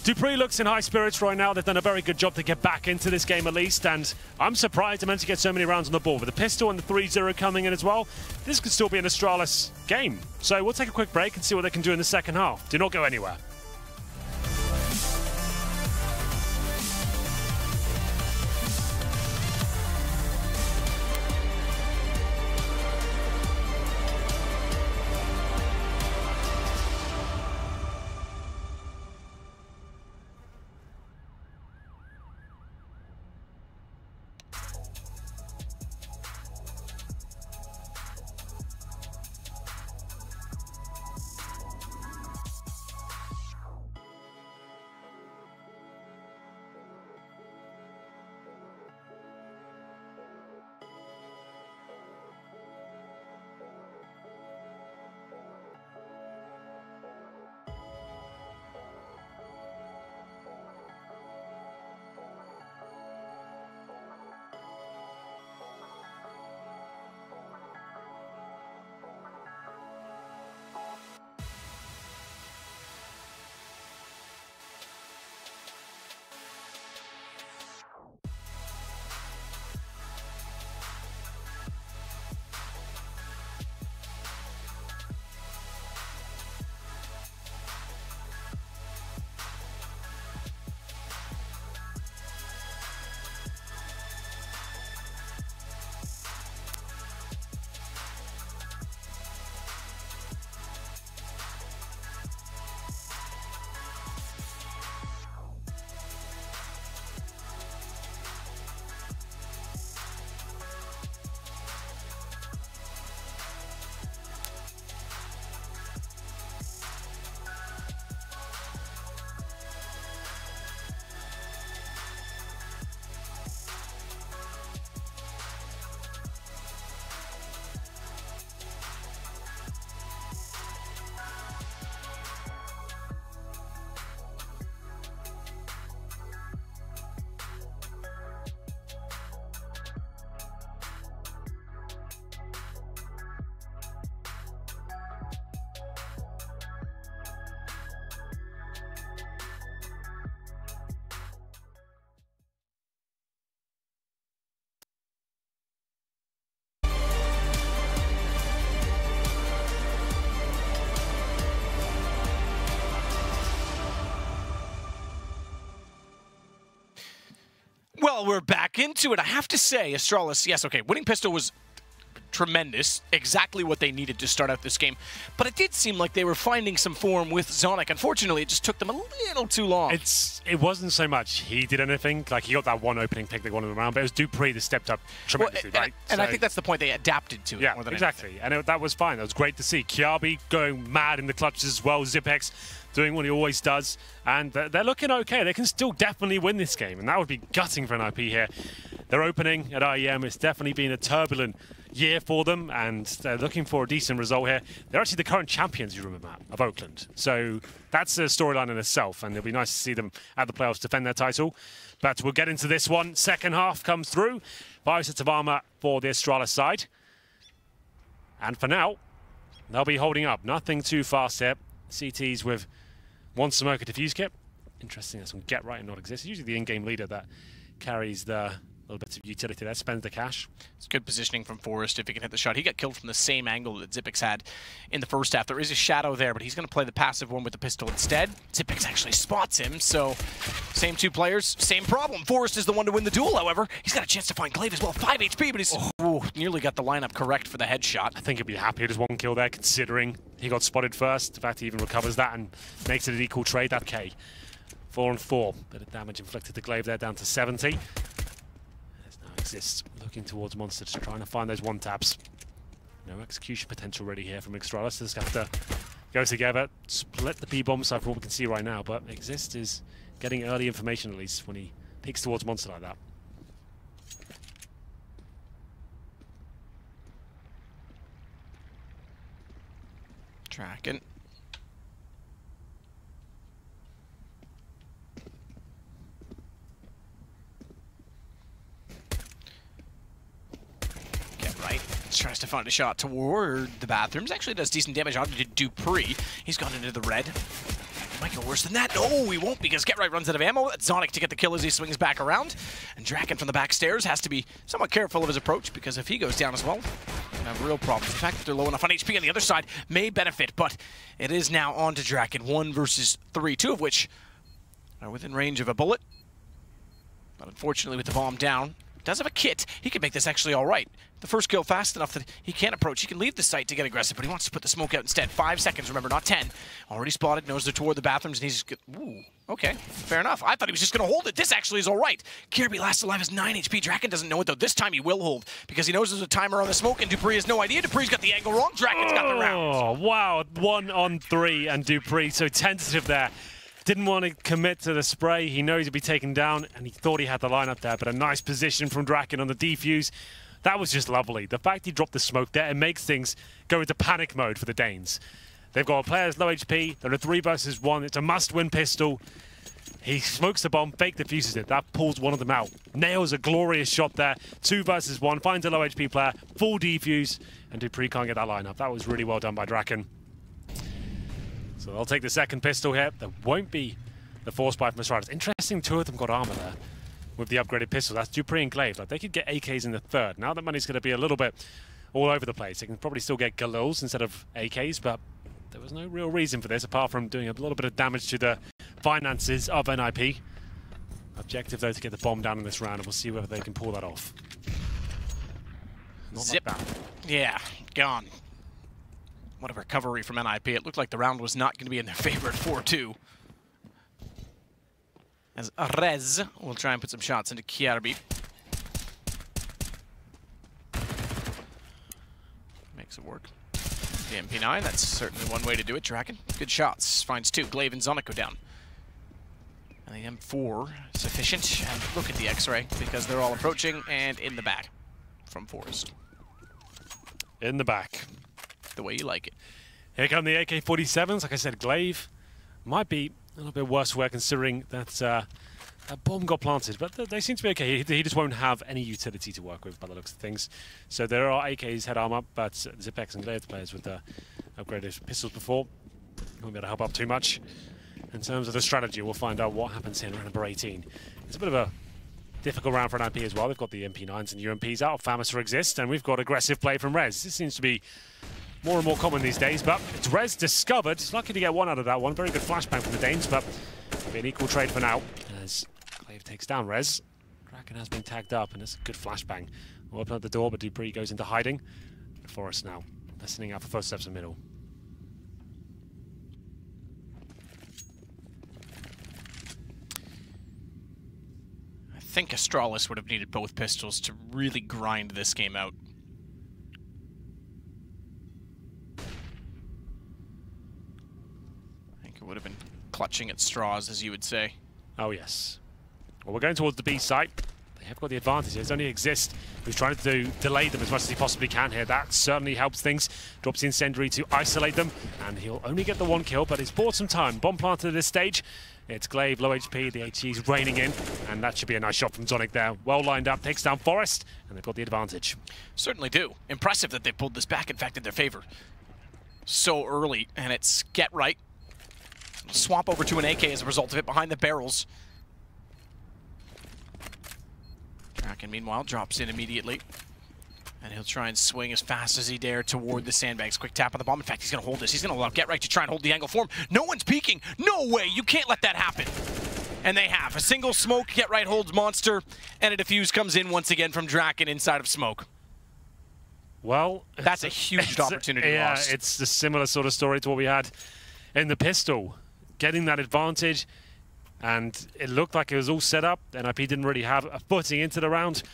dupreeh looks in high spirits right now. They've done a very good job to get back into this game at least, and I'm surprised they managed to get so many rounds on the board. With the pistol and the 3-0 coming in as well, this could still be an Astralis game. So we'll take a quick break and see what they can do in the second half. Do not go anywhere. Well, we're back into it. I have to say, Astralis, yes, okay, winning pistol was tremendous, exactly what they needed to start out this game, but it did seem like they were finding some form with Zonic. Unfortunately, it just took them a little too long. It wasn't so much he did anything, like he got that one opening pick that won him around, but it was dupreeh that stepped up tremendously, right? And I think that's the point, they adapted to it. Yeah, more than exactly, and that was fine. That was great to see. Kiabi going mad in the clutches as well, Zipex doing what he always does, and they're looking okay. They can still definitely win this game, and that would be gutting for NiP here. They're opening at IEM. It's definitely been a turbulent year for them, and they're looking for a decent result here. They're actually the current champions, you remember, of Oakland. So that's a storyline in itself, and it'll be nice to see them at the playoffs defend their title. But we'll get into this one. Second half comes through. 5 sets of armor for the Astralis side. And for now, they'll be holding up. Nothing too fast here. CTs with one smoker defuse kit. Interesting, that's one get right and not exist. Usually the in-game leader that carries the little bits of utility there, spends the cash. It's good positioning from Forrest if he can hit the shot. He got killed from the same angle that Zipex had in the first half. There is a shadow there, but he's going to play the passive one with the pistol instead. Zipex actually spots him, so same two players, same problem. Forrest is the one to win the duel, however. He's got a chance to find Glaive as well. 5 HP, but he's nearly got the lineup correct for the headshot. I think he'd be happy with just one kill there, considering he got spotted first. In fact, he even recovers that and makes it an equal trade. That K. 4 on 4. Bit of damage inflicted to Glaive there, down to 70. Exists, looking towards Monster, just trying to find those one taps. No execution potential really here from Astralis. Just have to go together, split the B-bomb side from what we can see right now, but Exist is getting early information at least when he peeks towards Monster like that. Tracking. Tries to find a shot toward the bathrooms. Actually does decent damage on dupreeh. He's gone into the red. Might go worse than that. No, he won't, because Get Right runs out of ammo. Zonic to get the kill as he swings back around. And Draken from the back stairs has to be somewhat careful of his approach, because if he goes down as well, we're gonna have real problems. The fact that they're low enough on HP on the other side may benefit, but it is now on to Draken. 1 versus 3, 2 of which are within range of a bullet. But unfortunately, with the bomb down, does have a kit. He could make this actually all right. The first kill fast enough that he can't approach. He can leave the site to get aggressive, but he wants to put the smoke out instead. 5 seconds, remember, not 10. Already spotted, knows they're toward the bathrooms, and he's just... Ooh, okay, fair enough. I thought he was just going to hold it. This actually is all right. Kirby last alive is 9 HP. Draken doesn't know it, though. This time he will hold, because he knows there's a timer on the smoke, and dupreeh has no idea. dupreeh's got the angle wrong. Draken's got the round. Oh, wow. 1 on 3, and dupreeh so tentative there. Didn't want to commit to the spray. He knows he'd be taken down, and he thought he had the lineup there, but a nice position from Draken on the defuse. That was just lovely. The fact he dropped the smoke there, it makes things go into panic mode for the Danes. They've got players low HP. They're a 3 versus 1. It's a must-win pistol. He smokes the bomb, fake defuses it. That pulls one of them out. Nails a glorious shot there. 2 versus 1. Finds a low HP player. Full defuse. And dupreeh can't get that lineup. That was really well done by Draken. So they'll take the second pistol here. There won't be the force buy from Astralis. Interesting, 2 of them got armor there with the upgraded pistol. That's dupreeh and Glaive. Like, they could get AKs in the third. Now the money's going to be a little bit all over the place. They can probably still get Galils instead of AKs, but there was no real reason for this apart from doing a little bit of damage to the finances of NiP. Objective, though, to get the bomb down in this round, and we'll see whether they can pull that off. Not Zip. like that. Yeah, gone. What a recovery from NiP. It looked like the round was not going to be in their favor at 4-2. As Rez will try and put some shots into Kiarbi. Makes it work. The MP9, that's certainly one way to do it. Draken, good shots. Finds 2. Glaive and Zonic go down. And the M4 sufficient. And look at the X-ray, because they're all approaching and in the back from Forrest. In the back. The way you like it. Here come the AK-47s. Like I said, Glaive might be a little bit worse wear considering that a bomb got planted, but they seem to be okay. He just won't have any utility to work with by the looks of things. So there are AKs head armor, but Zipex and Glaive, the players with the upgraded pistols before, won't be able to help up too much. In terms of the strategy, we'll find out what happens here in round number 18. It's a bit of a difficult round for NiP as well. They've got the MP9s and UMPs out. Famister exists, and we've got aggressive play from Rez. This seems to be more and more common these days, but it's Rez discovered. Lucky to get 1 out of that one. Very good flashbang from the Danes, but it'll be an equal trade for now as Glaive takes down Rez. Kraken has been tagged up, and it's a good flashbang. We'll open up the door, but Dupree goes into hiding. Forrest now listening out for first steps in middle. I think Astralis would have needed both pistols to really grind this game out. I think it would have been clutching at straws, as you would say. Oh, yes. Well, we're going towards the B site. They have got the advantage. It's only Exist who's trying to delay them as much as he possibly can here. That certainly helps things. Drops the incendiary to isolate them, and he'll only get the one kill, but it's bought some time. Bomb planted at this stage. It's Glaive, low HP, the HE's raining in, and that should be a nice shot from Zonic there. Well lined up, takes down Forrest, and they've got the advantage. Certainly do. Impressive that they pulled this back, in fact, in their favor. So early, and it's Get Right. Swap over to an AK as a result of it behind the barrels. Kraken, meanwhile, drops in immediately. And he'll try and swing as fast as he dare toward the sandbags. Quick tap on the bomb. In fact, he's going to hold this. He's going to allow Get Right to try and hold the angle for him. No one's peeking. No way. You can't let that happen. And they have. A single smoke. Get Right holds Monster. And a defuse comes in once again from Draken inside of smoke. Well, that's a huge opportunity lost. Yeah, it's a similar sort of story to what we had in the pistol. Getting that advantage. And it looked like it was all set up. NiP didn't really have a footing into the round.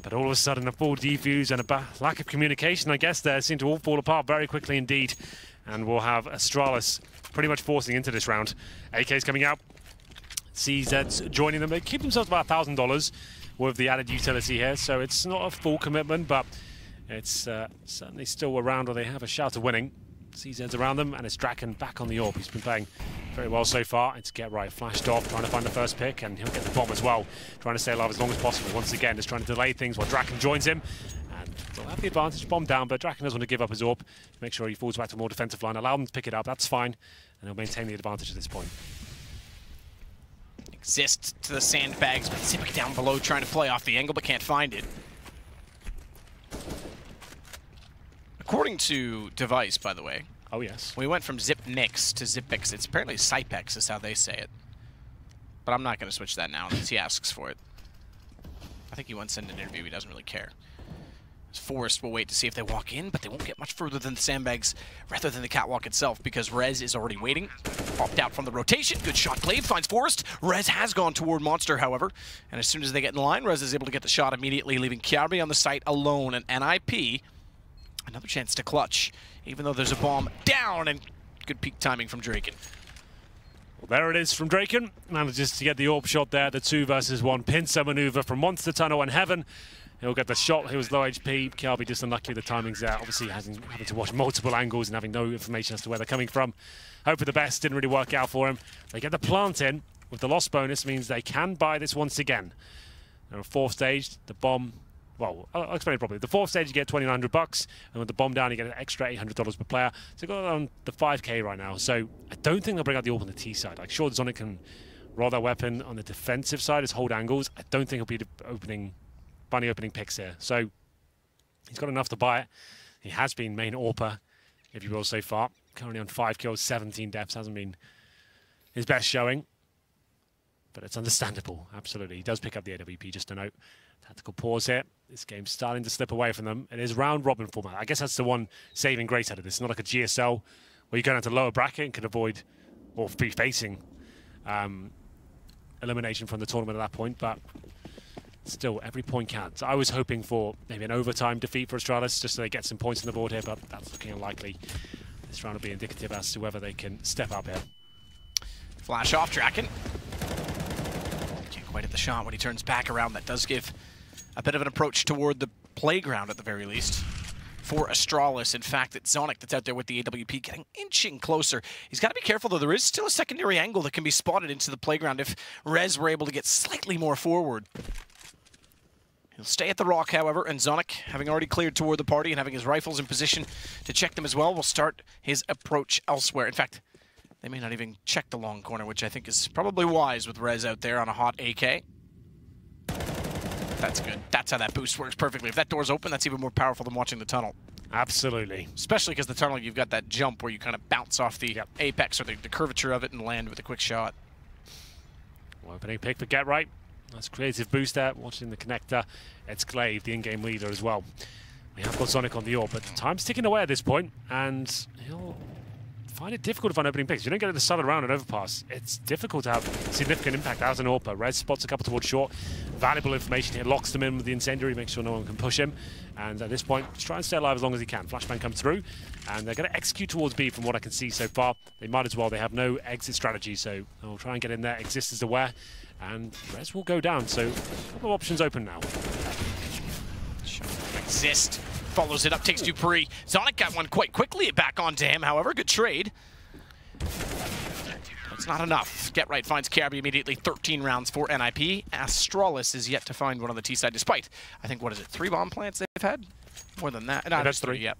But all of a sudden, a full defuse and a lack of communication, I guess, there seemed to all fall apart very quickly indeed. And we'll have Astralis pretty much forcing into this round. AK's coming out. CZ's joining them. They keep themselves about $1,000 with the added utility here. So it's not a full commitment, but it's certainly still around where they have a shout of winning. CZ's around them, and it's Draken back on the AWP. He's been playing very well so far. It's Get Right, flashed off, trying to find the first pick, and he'll get the bomb as well. Trying to stay alive as long as possible. Once again, just trying to delay things while Draken joins him. And they'll have the advantage, bomb down, but Draken doesn't want to give up his AWP. Make sure he falls back to a more defensive line. Allow them to pick it up, that's fine. And he'll maintain the advantage at this point. Exist to the sandbags, but Zipic down below trying to play off the angle, but can't find it. According to Device, by the way. Oh, yes. We went from Zipnix to Zipix. It's apparently Cypex is how they say it. But I'm not going to switch that now unless he asks for it. I think he once in an interview, he doesn't really care. Forrest will wait to see if they walk in, but they won't get much further than the sandbags rather than the catwalk itself because Rez is already waiting. Popped out from the rotation. Good shot. Glaive finds Forrest. Rez has gone toward Monster, however. And as soon as they get in line, Rez is able to get the shot immediately, leaving Kiarbi on the site alone. And NiP, another chance to clutch, even though there's a bomb down, and good peak timing from Draken. Well, there it is from Draken. Manages to get the AWP shot there. The 2 versus 1 pincer maneuver from Monster Tunnel and Heaven. He'll get the shot. He was low HP. Kiarbi just unlucky with the timings there. Obviously having to watch multiple angles and having no information as to where they're coming from. Hope for the best. Didn't really work out for him. They get the plant in with the loss bonus. Means they can buy this once again. And on 4th stage, the bomb... Well, I'll explain it properly. The 4th stage, you get $2,900, and with the bomb down, you get an extra $800 per player. So got on the 5K right now. So I don't think they'll bring out the AWP on the T side. Like, sure, Zonic can roll their weapon on the defensive side as hold angles. I don't think he'll be the bunny opening picks here. So he's got enough to buy it. He has been main AWPer, if you will, so far. Currently on 5 kills, 17 deaths. Hasn't been his best showing. But it's understandable, absolutely. He does pick up the AWP, just a note. Tactical pause here. This game's starting to slip away from them. It is round-robin format. I guess that's the one saving grace out of this. It's not like a GSL where you're going into lower bracket and can avoid or be facing elimination from the tournament at that point. But still, every point counts. I was hoping for maybe an overtime defeat for Astralis, just so they get some points on the board here, but that's looking unlikely. This round will be indicative as to whether they can step up here. Flash off, Draken. Can't quite hit the shot when he turns back around. That does give a bit of an approach toward the playground at the very least for Astralis. In fact, it's Zonic that's out there with the AWP getting inching closer. He's got to be careful, though. There is still a secondary angle that can be spotted into the playground if Rez were able to get slightly more forward. He'll stay at the rock, however, and Zonic, having already cleared toward the party and having his rifles in position to check them as well, will start his approach elsewhere. In fact, they may not even check the long corner, which I think is probably wise with Rez out there on a hot AK. That's good. That's how that boost works perfectly. If that door's open, that's even more powerful than watching the tunnel. Absolutely. Especially because the tunnel, you've got that jump where you kind of bounce off the apex or the curvature of it and land with a quick shot. Well, opening pick for Get Right. Nice creative boost there, watching the connector. It's Glaive, the in-game leader as well. We have got Sonic on the AWP, but time's ticking away at this point, and he'll find it difficult to find opening picks. You don't get to the southern round at Overpass. It's difficult to have significant impact as an AWPer. Red spots a couple towards short. Valuable information here, locks them in with the incendiary, makes sure no one can push him. And at this point, just try and stay alive as long as he can. Flashbang comes through, and they're going to execute towards B from what I can see so far. They might as well. They have no exit strategy, so they'll try and get in there. Exist is aware, and Res will go down. So a couple of options open now. Exist follows it up, takes Dupree. Sonic got one quite quickly back onto him, however, good trade. It's not enough. Get Right finds Carby immediately. 13 rounds for NiP. Astralis is yet to find one on the T side, despite, I think, what is it, 3 bomb plants they've had? More than that. No, that's 3. Yep.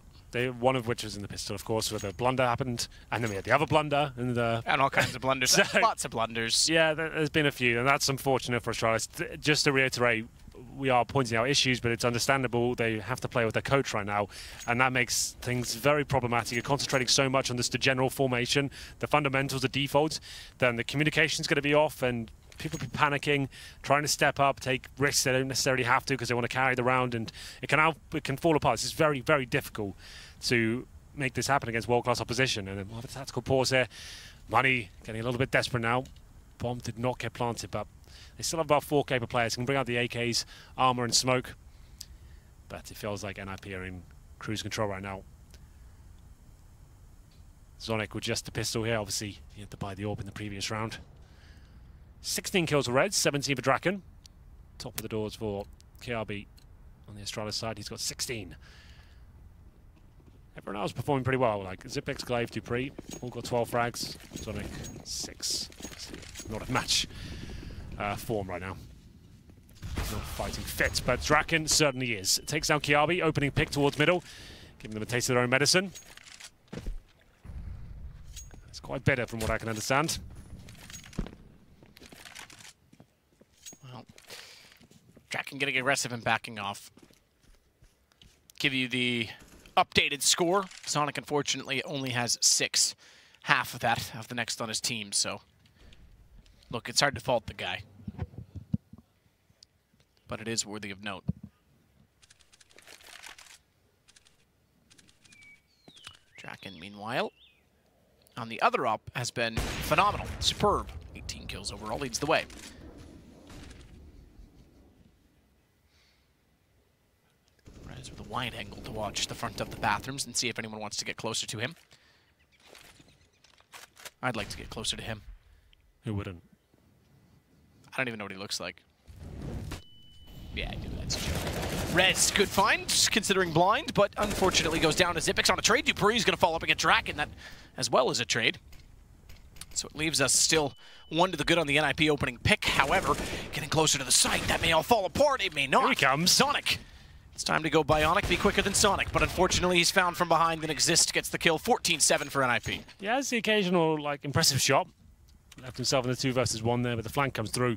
One of which was in the pistol, of course, where the blunder happened, and then we had the other blunder. And all kinds of blunders. So, lots of blunders. Yeah, there's been a few, and that's unfortunate for Astralis. Just to reiterate, we are pointing out issues, but it's understandable. They have to play with their coach right now, and that makes things very problematic. You're concentrating so much on just the general formation, the fundamentals, the defaults, then the communication's going to be off, and people be panicking, trying to step up, take risks they don't necessarily have to because they want to carry the round, and it can fall apart. It's very, very difficult to make this happen against world-class opposition. And then we'll have a tactical pause here. Money getting a little bit desperate now. Bomb did not get planted, but they still have about 4 capable players. Can bring out the AKs, armor, and smoke. But it feels like NiP are in cruise control right now. Sonic with just the pistol here. Obviously, he had to buy the AWP in the previous round. 16 kills for Reds, 17 for Draken. Top of the doors for KRB on the Astralis side. He's got 16. Everyone else performing pretty well, like Zipex, Glaive, Dupree, all got 12 frags. Sonic, 6. Not a match form right now. Not fighting fit, but Draken certainly is. Takes down Kiabi, opening pick towards middle, giving them a taste of their own medicine. It's quite bitter from what I can understand. Well, Draken getting aggressive and backing off. Give you the updated score. Sonic, unfortunately, only has 6. Half of that of the next on his team, so look, it's hard to fault the guy. But it is worthy of note. Draken, meanwhile, on the other up, has been phenomenal. Superb. 18 kills overall, leads the way. With a wide angle to watch the front of the bathrooms and see if anyone wants to get closer to him. I'd like to get closer to him. Who wouldn't? I don't even know what he looks like. Yeah, I do. That's true. Reds, good find, considering blind, but unfortunately goes down to Zipex on a trade. Dupree's going to follow up against Draken, that as well as a trade. So it leaves us still 1 to the good on the NiP opening pick. However, getting closer to the site, that may all fall apart. It may not. Here he comes. Sonic. It's time to go Bionic, be quicker than Sonic, but unfortunately he's found from behind and Exist gets the kill. 14-7 for NiP. Yeah, it's the occasional, impressive shot. Left himself in the 2 versus 1 there, but the flank comes through,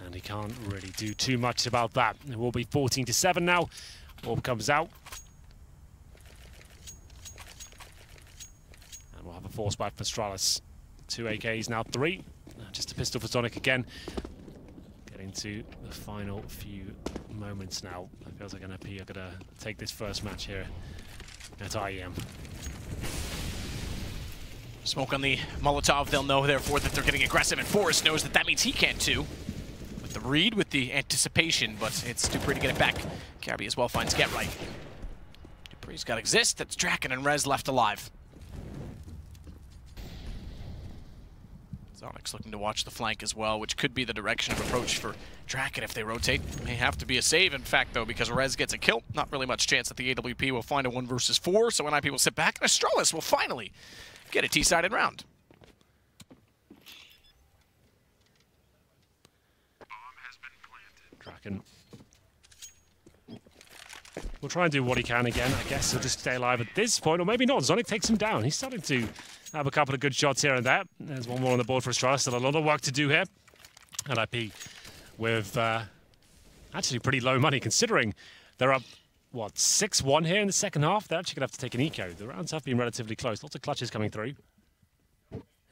and he can't really do too much about that. It will be 14-7 now. Orb comes out. And we'll have a force buy for Astralis. 2 AKs, now 3. Just a pistol for Sonic again. Into the final few moments now. It feels like NiP are going to take this first match here at IEM. Smoke on the Molotov, they'll know therefore that they're getting aggressive, and Forrest knows that that means he can too. With the read, with the anticipation, but it's Dupree to get it back. Carby as well finds Get Right. Dupree's got Exist, that's Draken and Rez left alive. Sonic's looking to watch the flank as well, which could be the direction of approach for Draken if they rotate. May have to be a save, in fact, though, because Rez gets a kill. Not really much chance that the AWP will find a 1 versus 4, so NiP will sit back, and Astralis will finally get a T-sided round. Draken will try and do what he can again. I guess he'll just stay alive at this point, or maybe not. Sonic takes him down. He's starting to have a couple of good shots here and there. There's 1 more on the board for Astralis. Still a lot of work to do here. NiP with actually pretty low money, considering they're up, what, 6-1 here in the second half. They're actually going to have to take an eco. The rounds have been relatively close. Lots of clutches coming through.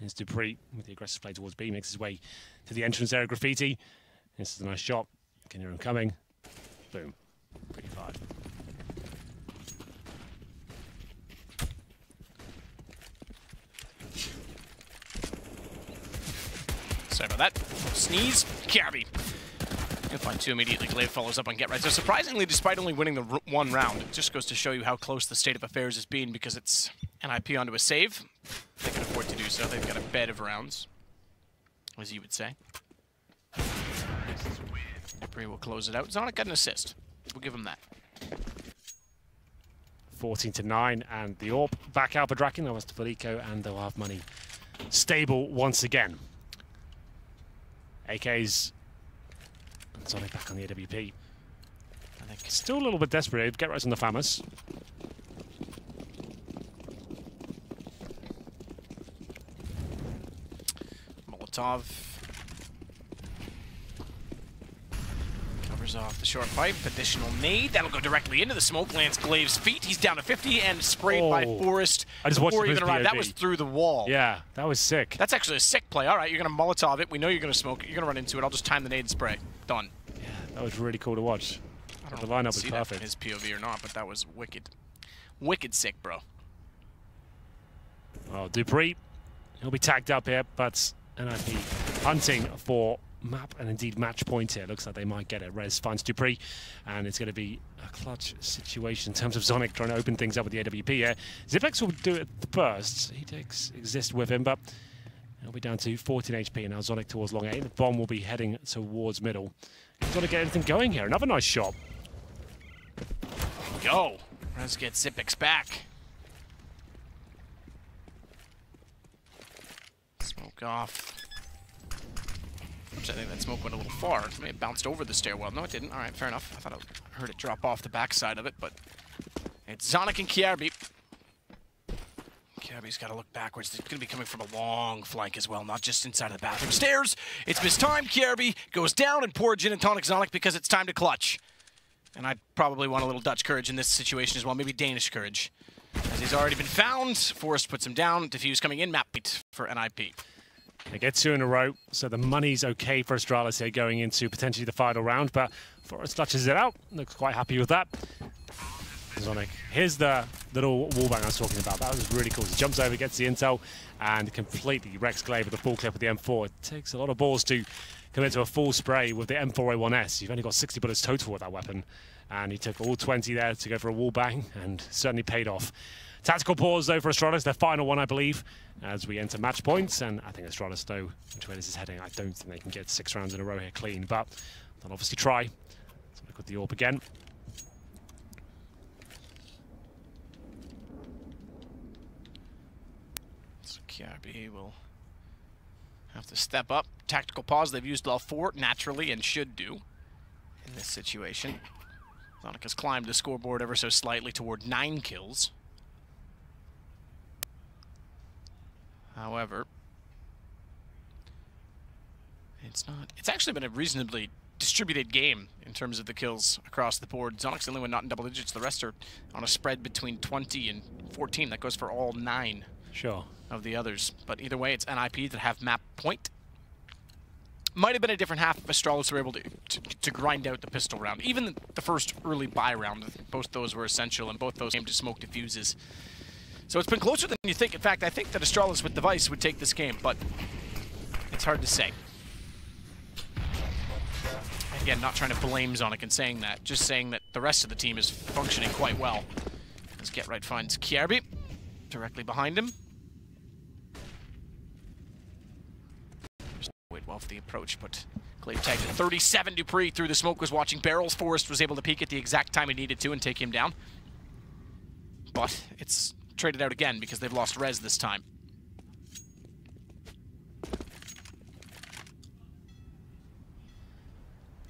Here's Dupree with the aggressive play towards B. Makes his way to the entrance area. Graffiti This is a nice shot. Can hear him coming. Boom. Pretty hard. Sorry about that. Sneeze. Kirby. You'll find two immediately. Glaive follows up on Get Right. So surprisingly, despite only winning the one round, it just goes to show you how close the state of affairs has been because it's NiP onto a save. They can afford to do so. They've got a bed of rounds, as you would say. Dupree will close it out. Zonic got an assist. We'll give him that. 14-9, and the AWP back out for Draken. That was to Felico, and they'll have money stable once again. AK's Sonic back on the AWP. I think still a little bit desperate. Get right on the Famous. Molotov covers off the short pipe. Additional nade. That'll go directly into the smoke. Lands Glaive's feet. He's down to 50 and sprayed by Forrest before he even arrived. That was through the wall. Yeah, that was sick. That's actually a sick play. All right, you're going to Molotov it. We know you're going to smoke it. You're going to run into it. I'll just time the nade and spray. Done. Yeah, that was really cool to watch. I don't the know if lineup was perfect. That in his POV or not, but that was wicked. Wicked sick, bro. Oh, Dupree. He'll be tagged up here, but NiP hunting for map and indeed match point here. Looks like they might get it. Rez finds Dupree, and it's going to be a clutch situation in terms of Zonic trying to open things up with the AWP here. Zipex will do it first. He takes exist with him, but he'll be down to 14 HP, and now Zonic towards long A. The bomb will be heading towards middle. He's got to get anything going here. Another nice shot. Go. Rez gets Zipex back. Smoke off. Oops, I think that smoke went a little far. It may have bounced over the stairwell. No, it didn't. All right, fair enough. I thought I heard it drop off the backside of it, but it's Zonic and Kirby. Kirby's got to look backwards. It's going to be coming from a long flank as well, not just inside of the bathroom stairs. It's mistimed. Kirby goes down and poor gin and tonic Zonic because it's time to clutch. And I probably want a little Dutch courage in this situation as well, maybe Danish courage. As he's already been found, Forrest puts him down. Diffuse coming in, map beat for NiP. They get two in a row, so the money's okay for Astralis here going into potentially the final round, but Forrest touches it out. Looks quite happy with that. Zonic, here's the little wallbang I was talking about. That was really cool. He jumps over, gets the intel, and completely wrecks Glaive with a full clip of the M4. It takes a lot of balls to commit to a full spray with the M4A1S. You've only got 60 bullets total with that weapon, and he took all 20 there to go for a wallbang, and certainly paid off. Tactical pause, though, for Astralis, their final one, I believe, as we enter match points. And I think Astralis, though, which way this is heading, I don't think they can get 6 rounds in a row here clean, but they'll obviously try. So look at the AWP again. So Kirby will have to step up. Tactical pause, they've used all 4 naturally and should do in this situation. Zonic has climbed the scoreboard ever so slightly toward 9 kills. However, it's actually been a reasonably distributed game in terms of the kills across the board. Zonic's the only one not in double digits. The rest are on a spread between 20 and 14. That goes for all 9 of the others. But either way, it's NiP that have map point. Might have been a different half if Astralis were able to grind out the pistol round. Even the first early buy round, both those were essential, and both those came to smoke diffuses. So it's been closer than you think. In fact, I think that Astralis with Device would take this game, but it's hard to say. Again, not trying to blame Zonic in saying that, just saying that the rest of the team is functioning quite well. As Get Right finds Kirby directly behind him. Wait well for the approach, but Glaive tagged at 37. Dupree through the smoke was watching barrels. Forrest was able to peek at the exact time he needed to and take him down. But it's traded out again because they've lost Rez this time.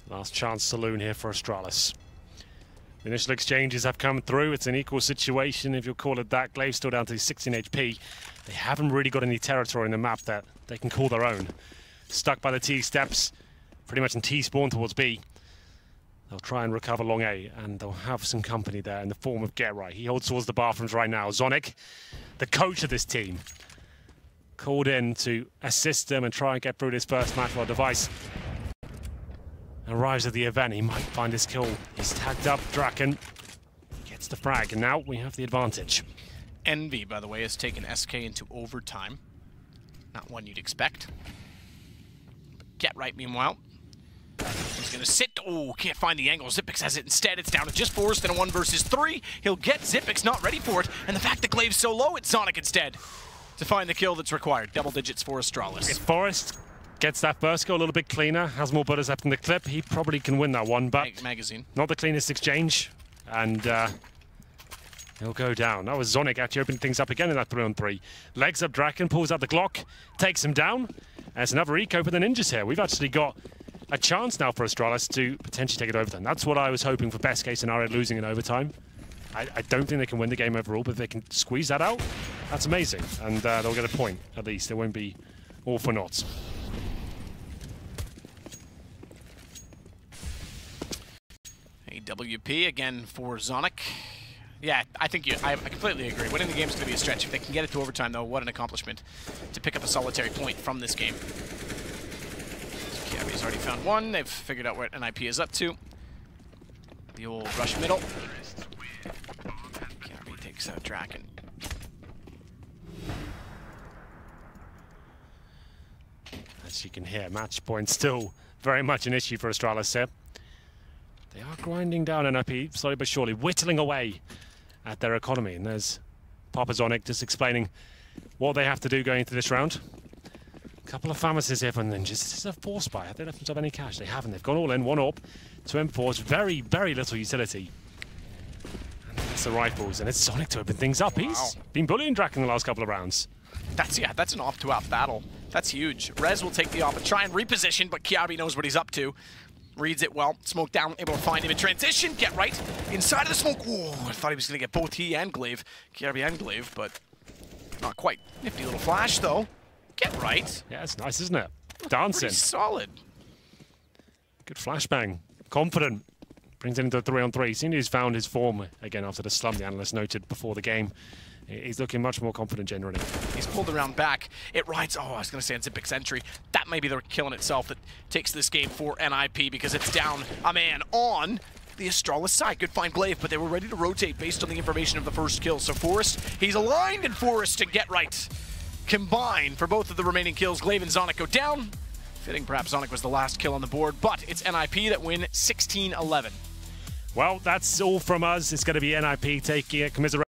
Last chance saloon here for Astralis. The initial exchanges have come through. It's an equal situation, if you'll call it that. Glaive still down to 16 HP. They haven't really got any territory in the map that they can call their own. Stuck by the T steps, pretty much in T spawn towards B. They'll try and recover long A, and they'll have some company there in the form of Get Right. He holds towards the bathrooms right now. Zonic, the coach of this team, called in to assist them and try and get through this first match while Device arrives at the event. He might find his kill. He's tagged up. Draken gets the frag, and now we have the advantage. Envy, by the way, has taken SK into overtime. Not one you'd expect. But Get Right, meanwhile. He's going to sit. Oh, can't find the angle. Xyp9x has it instead. It's down to just Forrest in a 1 versus 3. He'll get Xyp9x, not ready for it. And the fact that Glaive's so low, it's Zonic instead to find the kill that's required. Double digits for Astralis. If Forrest gets that first goal a little bit cleaner, has more bullets left in the clip, he probably can win that one, but magazine. Not the cleanest exchange, and he'll go down. That was Zonic actually opening things up again in that 3-on-3. Legs up Draken, pulls out the Glock, takes him down. There's another eco for the Ninjas here. We've actually got a chance now for Astralis to potentially take it overtime. That's what I was hoping for, best case scenario, losing in overtime. I don't think they can win the game overall, but if they can squeeze that out, that's amazing. And they'll get a point, at least. It won't be all for naught. AWP again for Zonic. Yeah, I completely agree. Winning the game is going to be a stretch. If they can get it to overtime, though, what an accomplishment to pick up a solitary point from this game. Kiabi's already found one. They've figured out what NiP is up to. The old rush middle. Kiabi takes out Draken. As you can hear, match point still very much an issue for Astralis here. They are grinding down NiP slowly but surely, whittling away at their economy. And there's Papa Zonic just explaining what they have to do going into this round. A couple of pharmacies here from Ninjas. This is a force buy. Have they left themselves any cash? They haven't. They've gone all in, 1 AWP, 2 M4s, very, very little utility. And that's the rifles, and it's Zonic to open things up. He's been bullying Draken the last couple of rounds. That's an off-to-off battle. That's huge. Rez will take the off and try and reposition, but Kiabi knows what he's up to. Reads it well. Smoke down, able to find him in transition. Get right inside of the smoke. Oh, I thought he was going to get both he and Glaive. Kiabi and Glaive, but not quite. Nifty little flash, though. Get right. Yeah, it's nice, isn't it? Dancing. Pretty solid. Good flashbang. Confident. Brings it into a 3-on-3. Seems he's found his form again after the slump the analyst noted before the game. He's looking much more confident generally. He's pulled around back. It rides, I was going to say on Xyp9x entry. That may be the kill in itself that takes this game for NiP because it's down a man on the Astralis side. Good find Glaive, but they were ready to rotate based on the information of the first kill. So Forrest, he's aligned, and Forrest and Get Right combine for both of the remaining kills. Glaive and Zonic go down. Fitting perhaps Zonic was the last kill on the board, but it's NiP that win 16-11. Well, that's all from us. It's going to be NiP taking it. Commiserate.